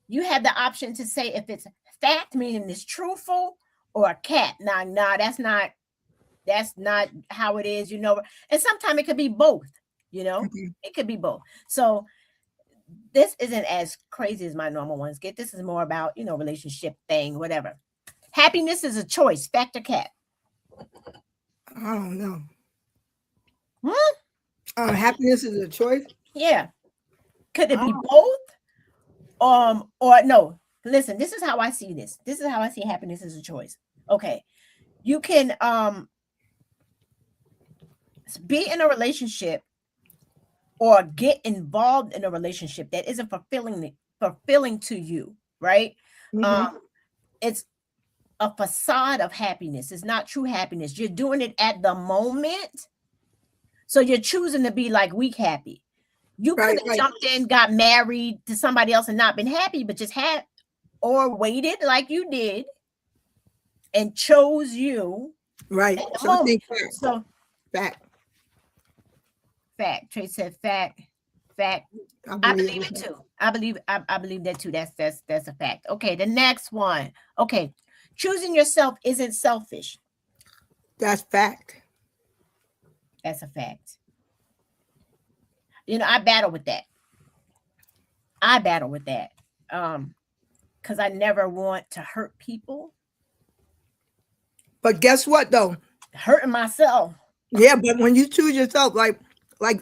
You have the option to say if it's fact, meaning it's truthful, or a cap. Now, that's not That's not how it is, you know. And sometimes it could be both, you know. Mm-hmm. It could be both. So this isn't as crazy as my normal ones get. This is more about, you know, relationship thing, whatever. Happiness is a choice. Fact or cat? I don't know. Happiness is a choice. Yeah. Could it be both? Or no. Listen, this is how I see this. This is how I see happiness as a choice. Okay. You can be in a relationship or get involved in a relationship that isn't fulfilling to you, right? Mm-hmm. It's a facade of happiness. It's not true happiness. You're doing it at the moment. So you're choosing to be like weak happy. You could have jumped in, got married to somebody else and not been happy, but just had or waited like you did and chose you. Right. So fact. Trace said fact. I believe it too. I believe that too. That's a fact. Okay, the next one. Okay. Choosing yourself isn't selfish. That's fact. That's a fact. You know, I battle with that. Because I never want to hurt people. But guess what though? Hurting myself. Yeah, but when you choose yourself, like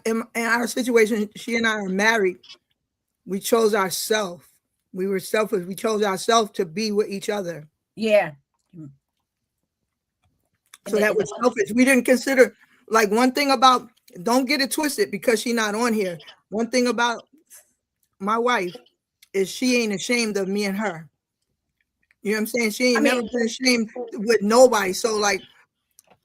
in our situation, she and I are married. We chose ourselves. We were selfish. We chose ourselves to be with each other. Yeah. So that was selfish. We didn't consider, like, one thing about, don't get it twisted because she's not on here. One thing about my wife is she ain't ashamed of me and her. You know what I'm saying? She ain't never been ashamed with nobody. So like,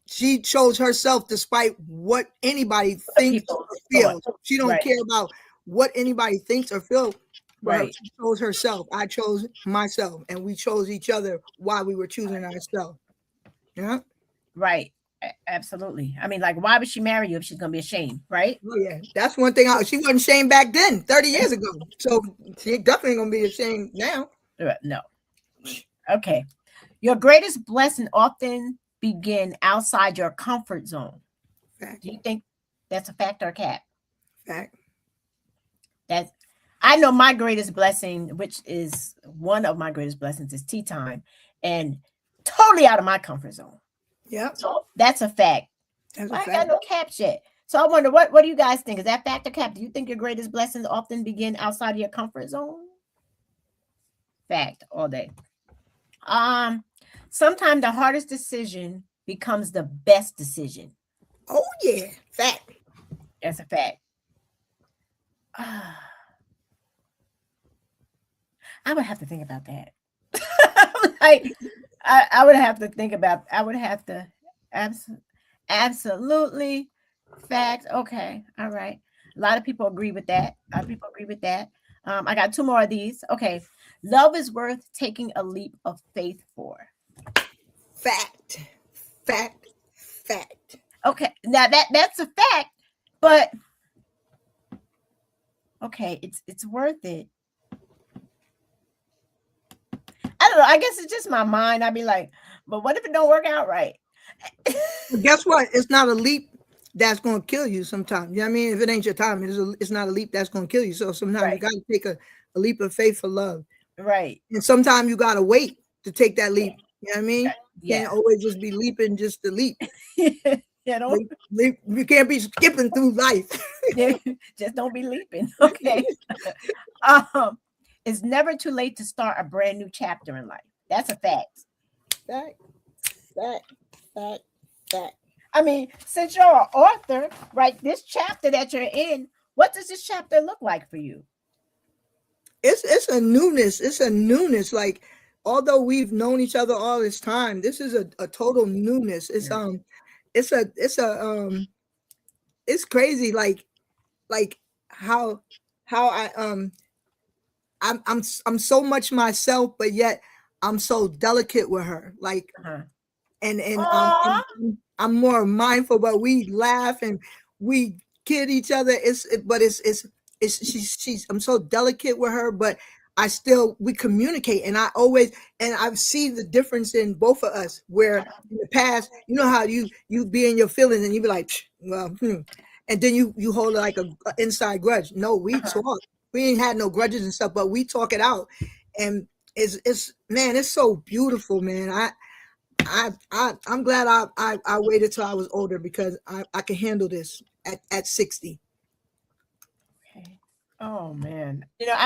she chose herself despite what anybody thinks or feels. She don't care about what anybody thinks or feels. Right. She chose herself. I chose myself, and we chose each other while we were choosing ourselves. Yeah. Right. Absolutely. I mean, like, why would she marry you if she's gonna be ashamed, right? Oh yeah, that's one thing. She wasn't ashamed back then, 30 years ago. So she definitely gonna be ashamed now. No. Okay. Your greatest blessing often begin outside your comfort zone. Fact. Do you think that's a fact or a cat? Fact. I know my greatest blessing, which is one of my greatest blessings, is tea time, and totally out of my comfort zone. Yeah. So that's a fact. I ain't got no caps yet. So I wonder, what do you guys think? Is that fact or cap? Do you think your greatest blessings often begin outside of your comfort zone? Fact all day. Sometimes the hardest decision becomes the best decision. Oh yeah, fact. That's a fact. I would have to think about that. Like, I would have to think about. I would have to absolutely fact. Okay, all right. A lot of people agree with that. I got two more of these. Okay, love is worth taking a leap of faith for. Fact. Okay, now that's a fact, but okay, it's worth it. I don't know. I guess it's just my mind. I'd be like, but what if it don't work out right? Guess what? It's not a leap that's going to kill you sometimes. You know what I mean? If it ain't your time, it's not a leap that's going to kill you. So sometimes you got to take a leap of faith for love. Right. And sometimes you got to wait to take that leap. You know what I mean? You can't always just be leaping just to leap. You can't be skipping through life. Just don't be leaping. Okay. It's never too late to start a brand new chapter in life. That's a fact. Fact. I mean, since you're an author, right? This chapter that you're in, what does this chapter look like for you? It's a newness. It's a newness. Like, although we've known each other all this time, this is a total newness. It's it's crazy. Like how I'm so much myself, but yet I'm so delicate with her. Like, and I'm more mindful, but we laugh and we kid each other. She's I'm so delicate with her, but we communicate, and I've seen the difference in both of us, where in the past, you know how you be in your feelings and you be like, well, and then you hold like a inside grudge. No, we talk. We ain't had no grudges and stuff, but we talk it out, and it's man, it's so beautiful, man. I'm glad I waited till I was older, because I can handle this at 60. Okay. Oh man, it's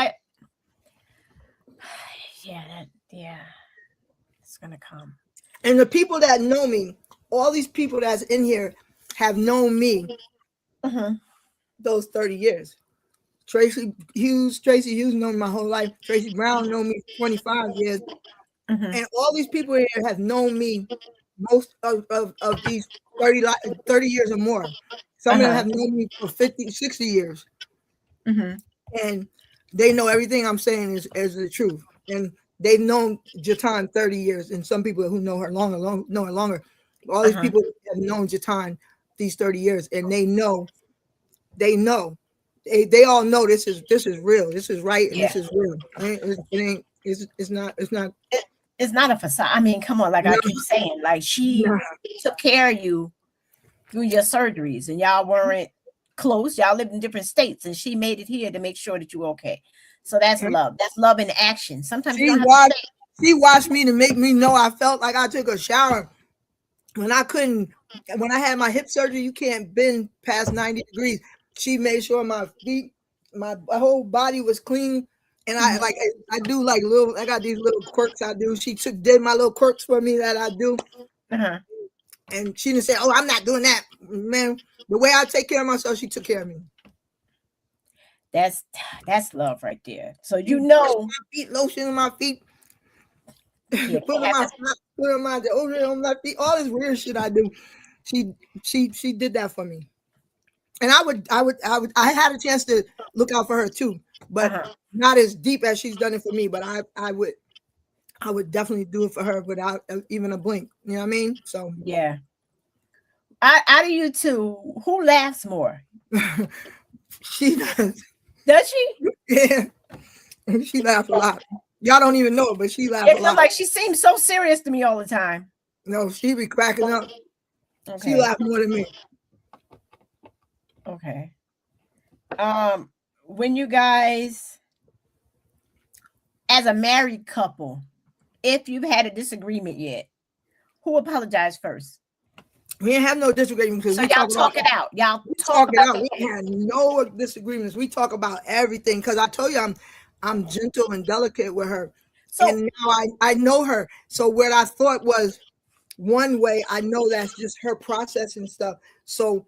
gonna come. And the people that know me, all these people that's in here have known me those 30 years. Tracy Hughes known me my whole life. Tracy Brown known me 25 years. And all these people here have known me most of these 30 years or more. Some of them have known me for 50, 60 years. And they know everything I'm saying is the truth. And they've known Jatan 30 years, and some people who know her longer. All these people have known Jatan these 30 years, and they know. They all know this is real. This is right, and this is real. It's not a facade. I mean, come on, like I keep saying, like she took care of you through your surgeries, and y'all weren't close. Y'all lived in different states, and she made it here to make sure that you were okay. So that's love. That's love in action. Sometimes she watched me to make me know I felt like I took a shower when I couldn't. When I had my hip surgery, you can't bend past 90 degrees. She made sure my feet, my whole body was clean. And I do like I got these little quirks I do. She did my little quirks for me that I do. And she didn't say, oh, I'm not doing that. Man, the way I take care of myself, she took care of me. That's love right there. So my feet, lotion on my feet. Put on my deodorant on my feet, all this weird shit I do. She did that for me. And I had a chance to look out for her too, but not as deep as she's done it for me. But I would definitely do it for her without even a blink. You know what I mean? So yeah. Out of you two, who laughs more? She does. Does she? Yeah, she laughs a lot. Y'all don't even know it, but she laughs a lot. Like she seems so serious to me all the time. No, she be cracking up. Okay. She laughs more than me. Okay. When you guys, as a married couple, if you've had a disagreement yet, who apologized first? We didn't have no disagreements. So y'all talk it out. Y'all talk it out. We had no disagreements. We talk about everything, because I told you I'm gentle and delicate with her. So, and now I know her. So what I thought was one way, I know that's just her process and stuff. So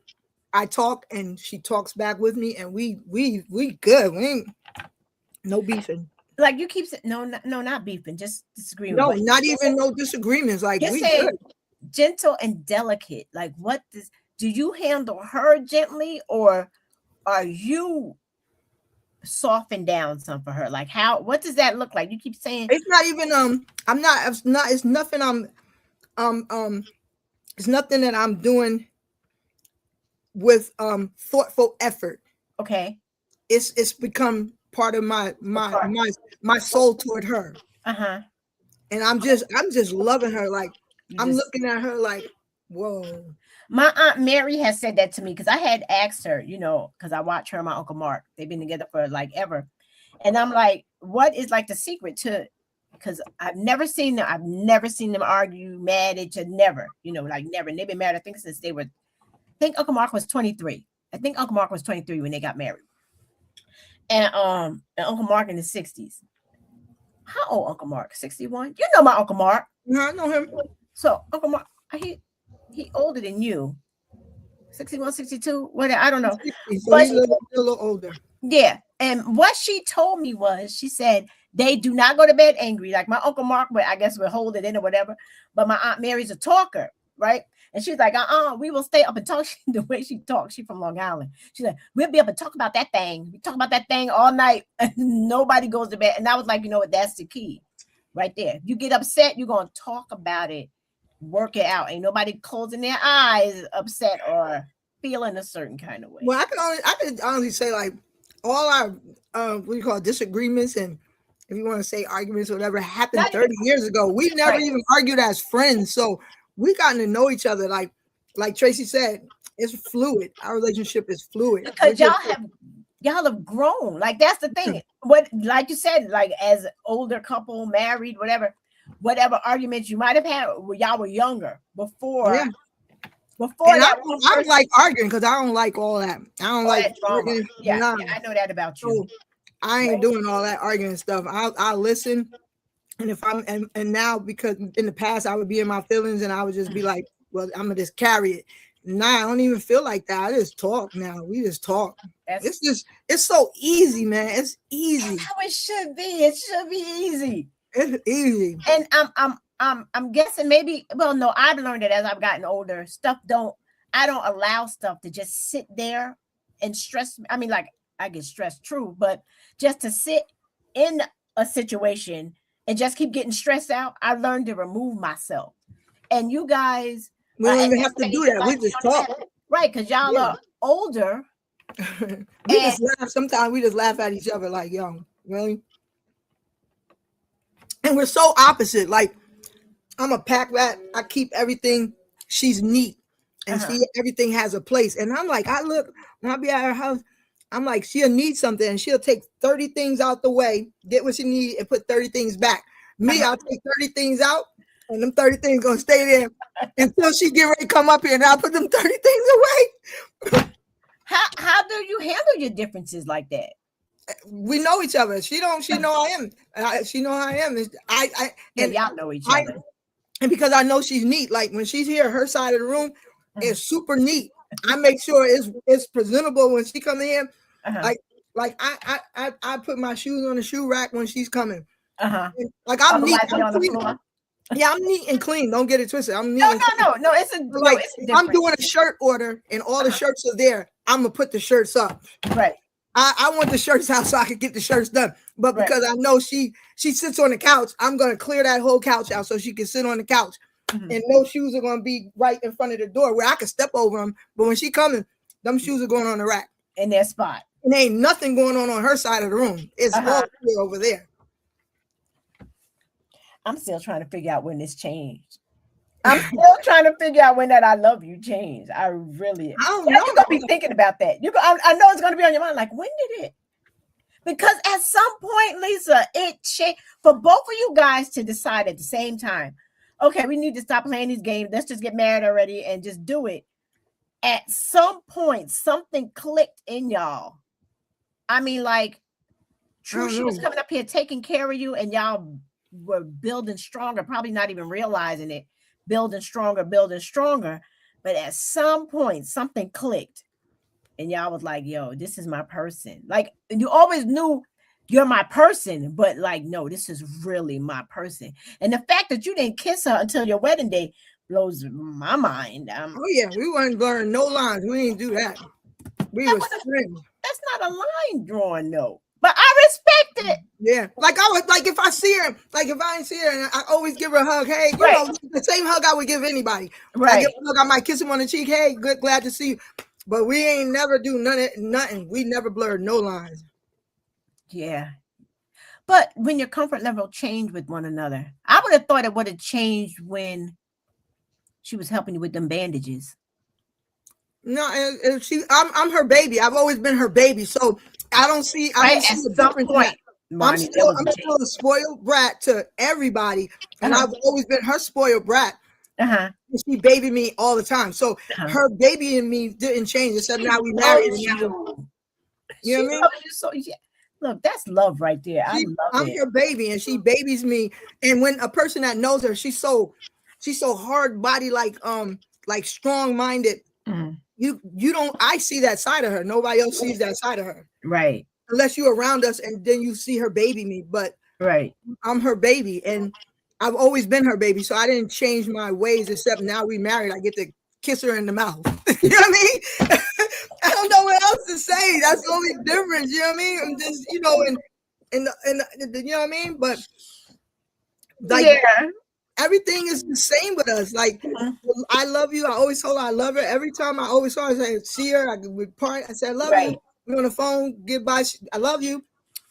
I talk and she talks back with me, and we good. We ain't no beefing. Like you keep saying, no, not beefing, just disagreeing. No, not even no disagreements. Like we good. Gentle and delicate. Like do you handle her gently, or are you soften down some for her? Like what does that look like? You keep saying it's not even it's nothing it's nothing that I'm doing with thoughtful effort. Okay. It's become part of my soul toward her. And I'm just loving her. Like I'm looking at her like, whoa. My Aunt Mary has said that to me, because I had asked her, because I watch her and my Uncle Mark. They've been together for like ever. And I'm like, what is like the secret to, because I've never seen them argue, mad at each other, never, like never. And they've been married, I think, since I think Uncle Mark was 23. I think Uncle Mark was 23 when they got married. And Uncle Mark in his 60s. How old Uncle Mark? 61? You know my Uncle Mark. No, I know him. So Uncle Mark, he older than you. 61, 62, whatever, I don't know. 60, so he's a little older. Yeah. And what she told me was, she said they do not go to bed angry. Like my Uncle Mark, but I guess we'll hold it in or whatever. But my Aunt Mary's a talker, right? And she's like, we will stay up and talk. The way she talks, she's from Long Island. She's like, we'll be able to talk about that thing. We talk about that thing all night, and nobody goes to bed. And I was like, that's the key right there. If you get upset, you're going to talk about it, work it out. Ain't nobody closing their eyes upset or feeling a certain kind of way. Well, I can honestly say, like, all our disagreements and if you want to say arguments or whatever, happened 30 years ago. We never even argued as friends. So we gotten to know each other. Like Tracy said, it's fluid. Our relationship is fluid. Because y'all have grown. Like, that's the thing. What, like you said, like as older couple, married, whatever arguments you might have had when y'all were younger before. Yeah. Before and that, I don't like arguing because I don't like all that. I don't like drama. Yeah, I know that about you. So I ain't doing all that arguing stuff. I'll listen. And if I'm and now, because in the past I would be in my feelings and I would just be like, well, I'm gonna just carry it. Nah, I don't even feel like that. I just talk now. We just talk. It's so easy, man. It's easy. That's how it should be. It should be easy. It's easy. And I'm guessing maybe, well, no, I've learned that as I've gotten older, I don't allow stuff to just sit there and stress. I mean, like, I get stressed, true, but just to sit in a situation and just keep getting stressed out, I learned to remove myself. And you guys, we don't even have to do that. We just talk. Right, because y'all are older. We just laugh. Sometimes we just laugh at each other like, yo, really? And we're so opposite. Like, I'm a pack rat. I keep everything. She's neat. And everything has a place. And I'm like, when I be at her house, I'm like, she'll need something and she'll take 30 things out the way, get what she needs, and put 30 things back. Me, I'll take 30 things out, and them 30 things gonna stay there until she get ready to come up here, and I'll put them 30 things away. How do you handle your differences like that? We know each other. She know I am. She know I am. And y'all know each other. And because I know she's neat, like when she's here, her side of the room is super neat. I make sure it's presentable when she come in. Like I put my shoes on the shoe rack when she's coming. Like I'm neat. I'm neat and clean. Don't get it twisted. I'm neat. No. It's I'm doing a shirt order and all the shirts are there. I'm gonna put the shirts up. Right. I want the shirts out so I can get the shirts done. But because I know she sits on the couch, I'm gonna clear that whole couch out so she can sit on the couch. And no shoes are gonna be right in front of the door where I can step over them. But when she coming, them shoes are going on the rack in their spot. And there ain't nothing going on her side of the room. It's all clear over there. I'm still trying to figure out when this changed. I'm still trying to figure out when that I love you changed. I don't know. You're gonna be thinking about that. I know it's gonna be on your mind. Like, when did it? Because at some point, Lisa, it changed for both of you guys to decide at the same time. Okay, we need to stop playing these games. Let's just get married already and just do it. At some point, something clicked in y'all. I mean, like, true, she was coming up here taking care of you, and y'all were building stronger, probably not even realizing it. Building stronger. But at some point, something clicked. And y'all was like, yo, this is my person. Like, you always knew you're my person, but like, no, this is really my person. And the fact that you didn't kiss her until your wedding day blows my mind. We weren't blurring no lines. We didn't do that. We were friends. That's not a line drawing, though. But I respect it. Yeah. Like I would, like if I see her, like if I ain't see her, and I always give her a hug. Hey, you know, the same hug I would give anybody. Right. I give a hug, I might kiss him on the cheek. Hey, good, glad to see you. But we ain't never do nothing. We never blurred no lines. Yeah. But when your comfort level changed with one another, I would have thought it would have changed when she was helping you with them bandages. No, I'm her baby. I've always been her baby. So I don't see the difference. I'm still a spoiled brat to everybody. And I've always been her spoiled brat. She babied me all the time. So her baby and me didn't change except now we married. You know what I mean? So, yeah. Look, that's love right there. I'm her baby and she babies me. And when a person that knows her, she's so hard body, like strong-minded. You don't, I see that side of her. Nobody else sees that side of her. Right. Unless you're around us and then you see her baby me. But I'm her baby and I've always been her baby. So I didn't change my ways except now we married. I get to kiss her in the mouth. You know what I mean? I don't know what else to say. That's the only difference. You know what I mean? I'm just, you know, and you know what I mean? But like, everything is the same with us. Like, I love you. I always told her I love her. Every time I always saw her, I say, see her. I would part. I said, I love you. We're on the phone. Goodbye. I love you.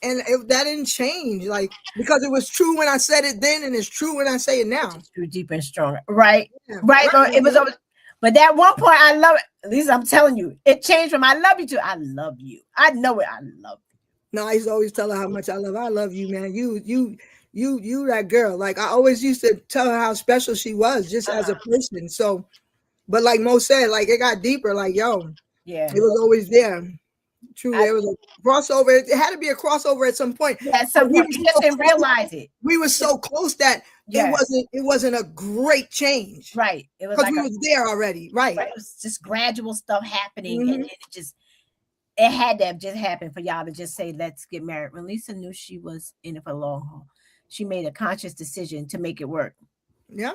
And that didn't change, like, because it was true when I said it then, and it's true when I say it now. It's true, deeper and stronger. Right. Yeah. Right. It was always, but that one point, I love it. Lisa, I'm telling you, it changed from I love you to I love you. I know it. I love you. No, I used to always tell her how much I love you, man. You that girl. Like, I always used to tell her how special she was just as a person. So, but like Mo said, like, it got deeper. Like, yo, yeah, it was always there. True, it was a crossover. It had to be a crossover at some point. Yeah, at some point, we just didn't realize it. We were so close that it wasn't a great change. Right. It was because like we was there already. Right. It was just gradual stuff happening, and it had to have just happened for y'all to just say, let's get married. When Lisa knew she was in it for the long haul, she made a conscious decision to make it work. Yeah.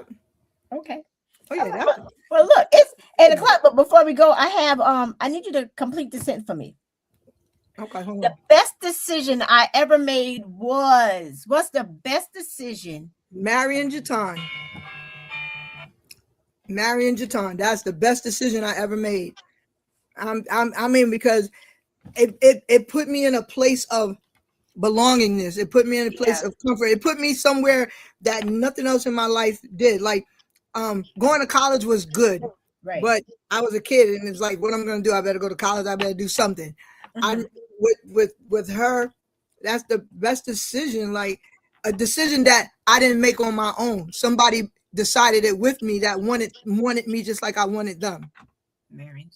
Okay. Oh yeah. Well, look, it's 8:00. But before we go, I have I need you to complete the sentence for me. Okay. Hold on. The best decision I ever made was. What's the best decision? Marrying Jatan. Marrying Jatan. That's the best decision I ever made. I mean, because it put me in a place of belongingness. It put me in a place of comfort. It put me somewhere that nothing else in my life did. Like, going to college was good, right? But I was a kid, and it's like, what I'm going to do? I better go to college. I better do something. With her, that's the best decision. Like, a decision that I didn't make on my own. Somebody decided it with me that wanted me just like I wanted them. Marriage.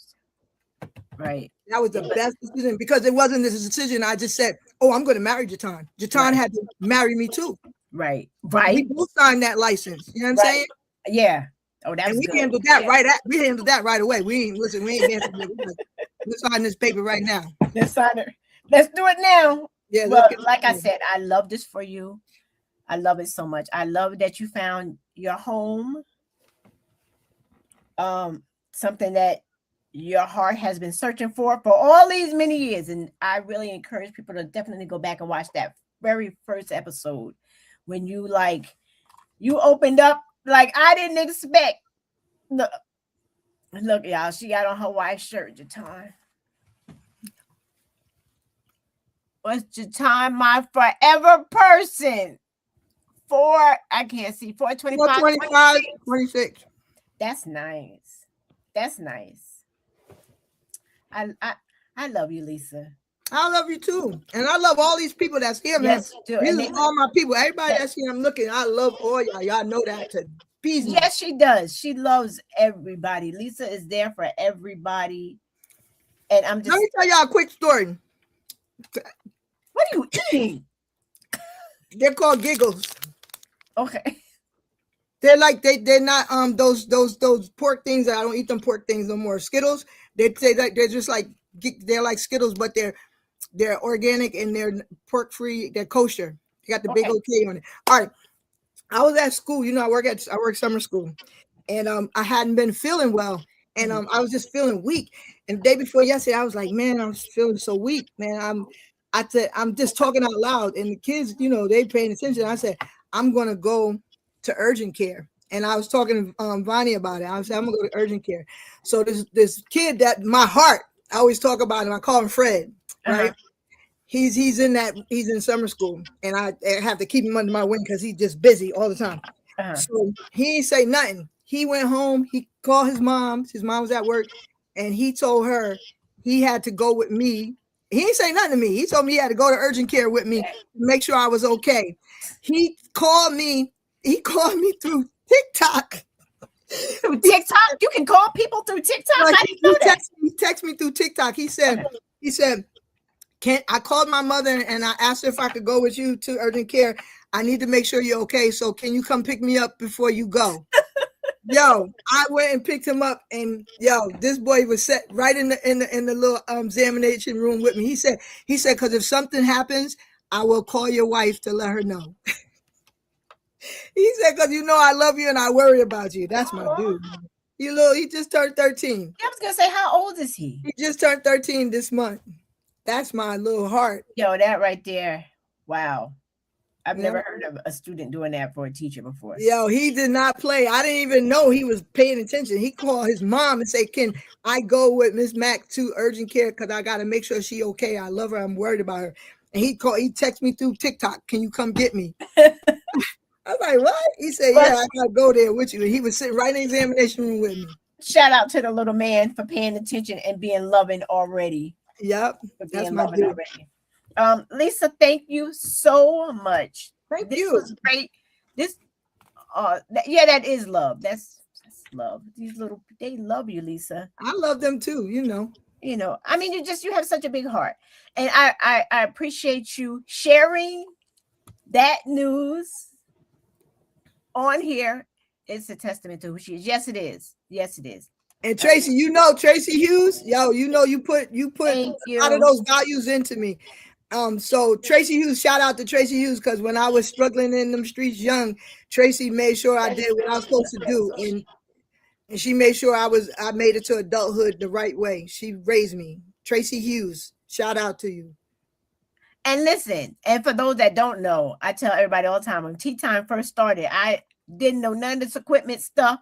Right. That was the best decision, because it wasn't this decision. I just said, oh, I'm going to marry Jatan. Jatan had to marry me too. Right. Right. We both signed that license. You know what I'm saying? Yeah. Oh, that's we good. handled that we handled that right away. We ain't handled it. Let's sign this paper right now. Let's sign it. Let's do it now. Yeah. Well, like I said, I love this for you. I love it so much. I love that you found your home. Something that your heart has been searching for all these many years. And I really encourage people to definitely go back and watch that very first episode when you opened up like I didn't expect. Look, y'all, she got on her white shirt, Jatan. Was Jatan my forever person? I can't see, 425, 425, 26. That's nice. That's nice. I love you, Lisa. I love you too. And I love all these people that's here, man. Yes, you do. These are all my people. Everybody that's here, I'm looking. I love all y'all. Y'all know that to pieces. Yes, she does. She loves everybody. Lisa is there for everybody. And I'm just. Let me tell y'all a quick story. What are you eating? They're called giggles. Okay. They're like they're not those pork things. I don't eat them pork things no more. Skittles. They say that they're just like they're like Skittles, but they're organic and they're pork free. They're kosher. They got the big old K on it. All right. I was at school. You know, I work summer school, and I hadn't been feeling well, and I was just feeling weak. And the day before yesterday, I was like, man, I was feeling so weak, man. I said, I'm just talking out loud, and the kids, you know, they paying attention. I said, I'm gonna go to urgent care. And I was talking to Vonnie about it. I said, I'm gonna go to urgent care. So this kid that my heart, I always talk about him. I call him Fred, right? He's in summer school, and I have to keep him under my wing because he's just busy all the time. So he ain't say nothing. He went home, he called his mom. His mom was at work, and he told her he had to go with me. He didn't say nothing to me. He told me he had to go to urgent care with me to make sure I was okay. He called me through TikTok. Through TikTok? You can call people through TikTok? Like, How do you know that? He texted me through TikTok. He said, I called my mother and I asked her if I could go with you to urgent care. I need to make sure you're okay. So can you come pick me up before you go? Yo, I went and picked him up, and this boy was set right in the little examination room with me. He said, because if something happens, I will call your wife to let her know. He said, because you know I love you and I worry about you. That's my dude. He just turned 13. I was gonna say, how old is he? He just turned 13 this month. That's my little heart. Yo, that right there. Wow. I've never heard of a student doing that for a teacher before. Yo, he did not play. I didn't even know he was paying attention. He called his mom and said, can I go with Miss Mac to urgent care? Because I got to make sure she okay. I love her. I'm worried about her. and he texted me through TikTok. Can you come get me? I was like, what? He said, yeah, I gotta go there with you. And he was sitting right in the examination room with me. Shout out to the little man for paying attention and being loving already. Yep, that's my dude. Lisa, thank you so much. Thank you. This was great. This, yeah, that is love. That's love. These little, they love you, Lisa. I love them too. You know. I mean, you have such a big heart, and I appreciate you sharing that news on here. It's a testament to who she is. Yes, it is. Yes, it is. And Tracy, Tracy Hughes, you put a lot of those values into me. So Tracy Hughes, shout out to Tracy Hughes, because when I was struggling in them streets young, Tracy made sure I did what I was supposed to do, and she made sure I made it to adulthood the right way. She raised me. Tracy Hughes, shout out to you. And listen, and for those that don't know, I tell everybody all the time, when Tea Time first started, I didn't know none of this equipment stuff.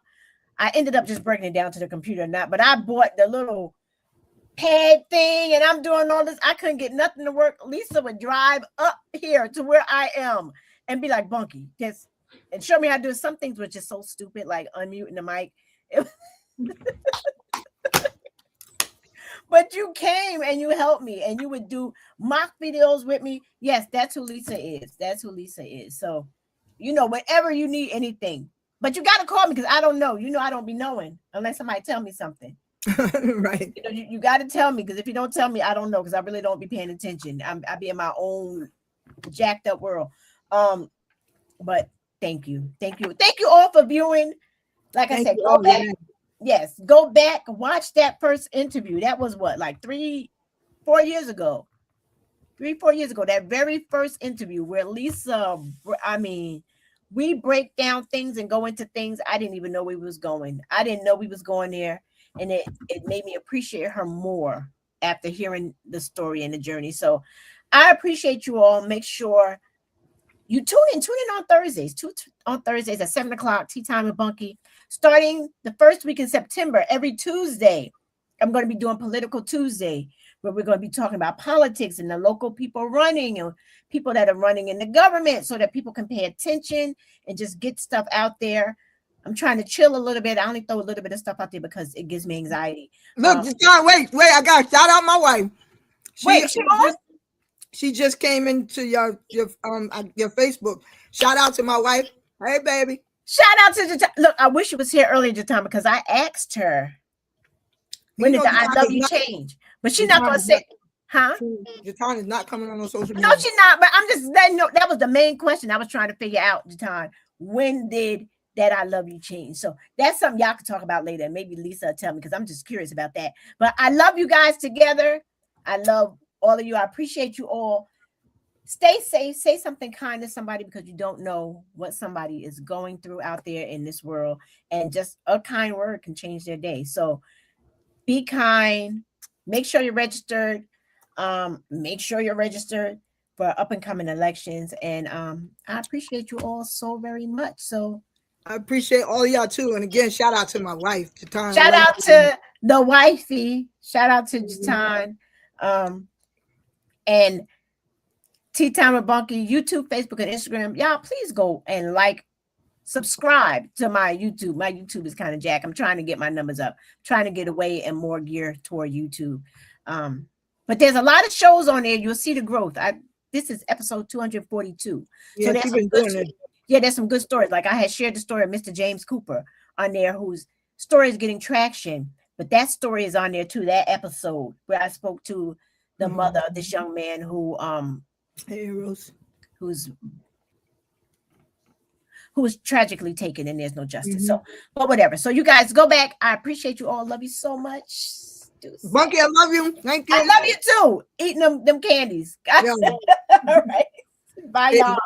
I ended up just breaking it down to the computer, but I bought the little pad thing, and I'm doing all this. I couldn't get nothing to work. Lisa would drive up here to where I am and be like, Bunky, just, and show me how to do it. Some things were just so stupid, like unmuting the mic. But you came and you helped me, and you would do mock videos with me. Yes, that's who Lisa is. That's who Lisa is. So, whenever you need anything, but you got to call me, because I don't know. I don't be knowing unless somebody tell me something. Right. You got to tell me, because if you don't tell me, I don't know, because I really don't be paying attention. I be in my own jacked up world. But thank you all for viewing. Like I said, go back. Yes, go back, watch that first interview. That was what, like 3-4 years ago. 3-4 years ago, that very first interview where Lisa, we break down things and go into things I didn't even know we was going. I didn't know we was going there, and it made me appreciate her more after hearing the story and the journey. So I appreciate you all. Make sure you tune in on Thursdays. On Thursdays at 7:00, Tea Time with Bunky. Starting the first week in September, every Tuesday, I'm going to be doing Political Tuesday, where we're going to be talking about politics and the local people running and people that are running in the government, so that people can pay attention and just get stuff out there. I'm trying to chill a little bit. I only throw a little bit of stuff out there because it gives me anxiety. Look, John, wait, I got to shout out my wife. She just came into your Facebook. Shout out to my wife. Hey, baby. Shout out to Jatan. Look, I wish it was here earlier, Jatan, because I asked her, when did the I love you change? But she's not going to say, huh? Jatan is not coming on no social media. No, she's not. But I'm just letting you know, that was the main question I was trying to figure out, Jatan. When did that I love you change? So that's something y'all can talk about later. Maybe Lisa will tell me, because I'm just curious about that. But I love you guys together. I love all of you. I appreciate you all. Stay safe. Say something kind to somebody, because you don't know what somebody is going through out there in this world, and just a kind word can change their day. So be kind. Make sure you're registered. Make sure you're registered for up and coming elections. And I appreciate you all so very much. So I appreciate all of y'all too. And again, shout out to my wife, Jatan. Shout out to the wifey. Shout out to Jatan. And Tea Time with Bunky, YouTube, Facebook, and Instagram. Y'all, please go and subscribe to my YouTube. My YouTube is kind of jacked. I'm trying to get my numbers up, trying to get away and more gear toward YouTube. But there's a lot of shows on there. You'll see the growth. This is episode 242. Yeah, so there's some good stories. Like I had shared the story of Mr. James Cooper on there, whose story is getting traction. But that story is on there too. That episode where I spoke to the mother of this young man who hey, Rose. who was tragically taken, and there's no justice. So, but whatever. So you guys go back. I appreciate you all. Love you so much. Bunky, I love you. Thank you. I love you too. Eating them candies. All right. Bye, y'all.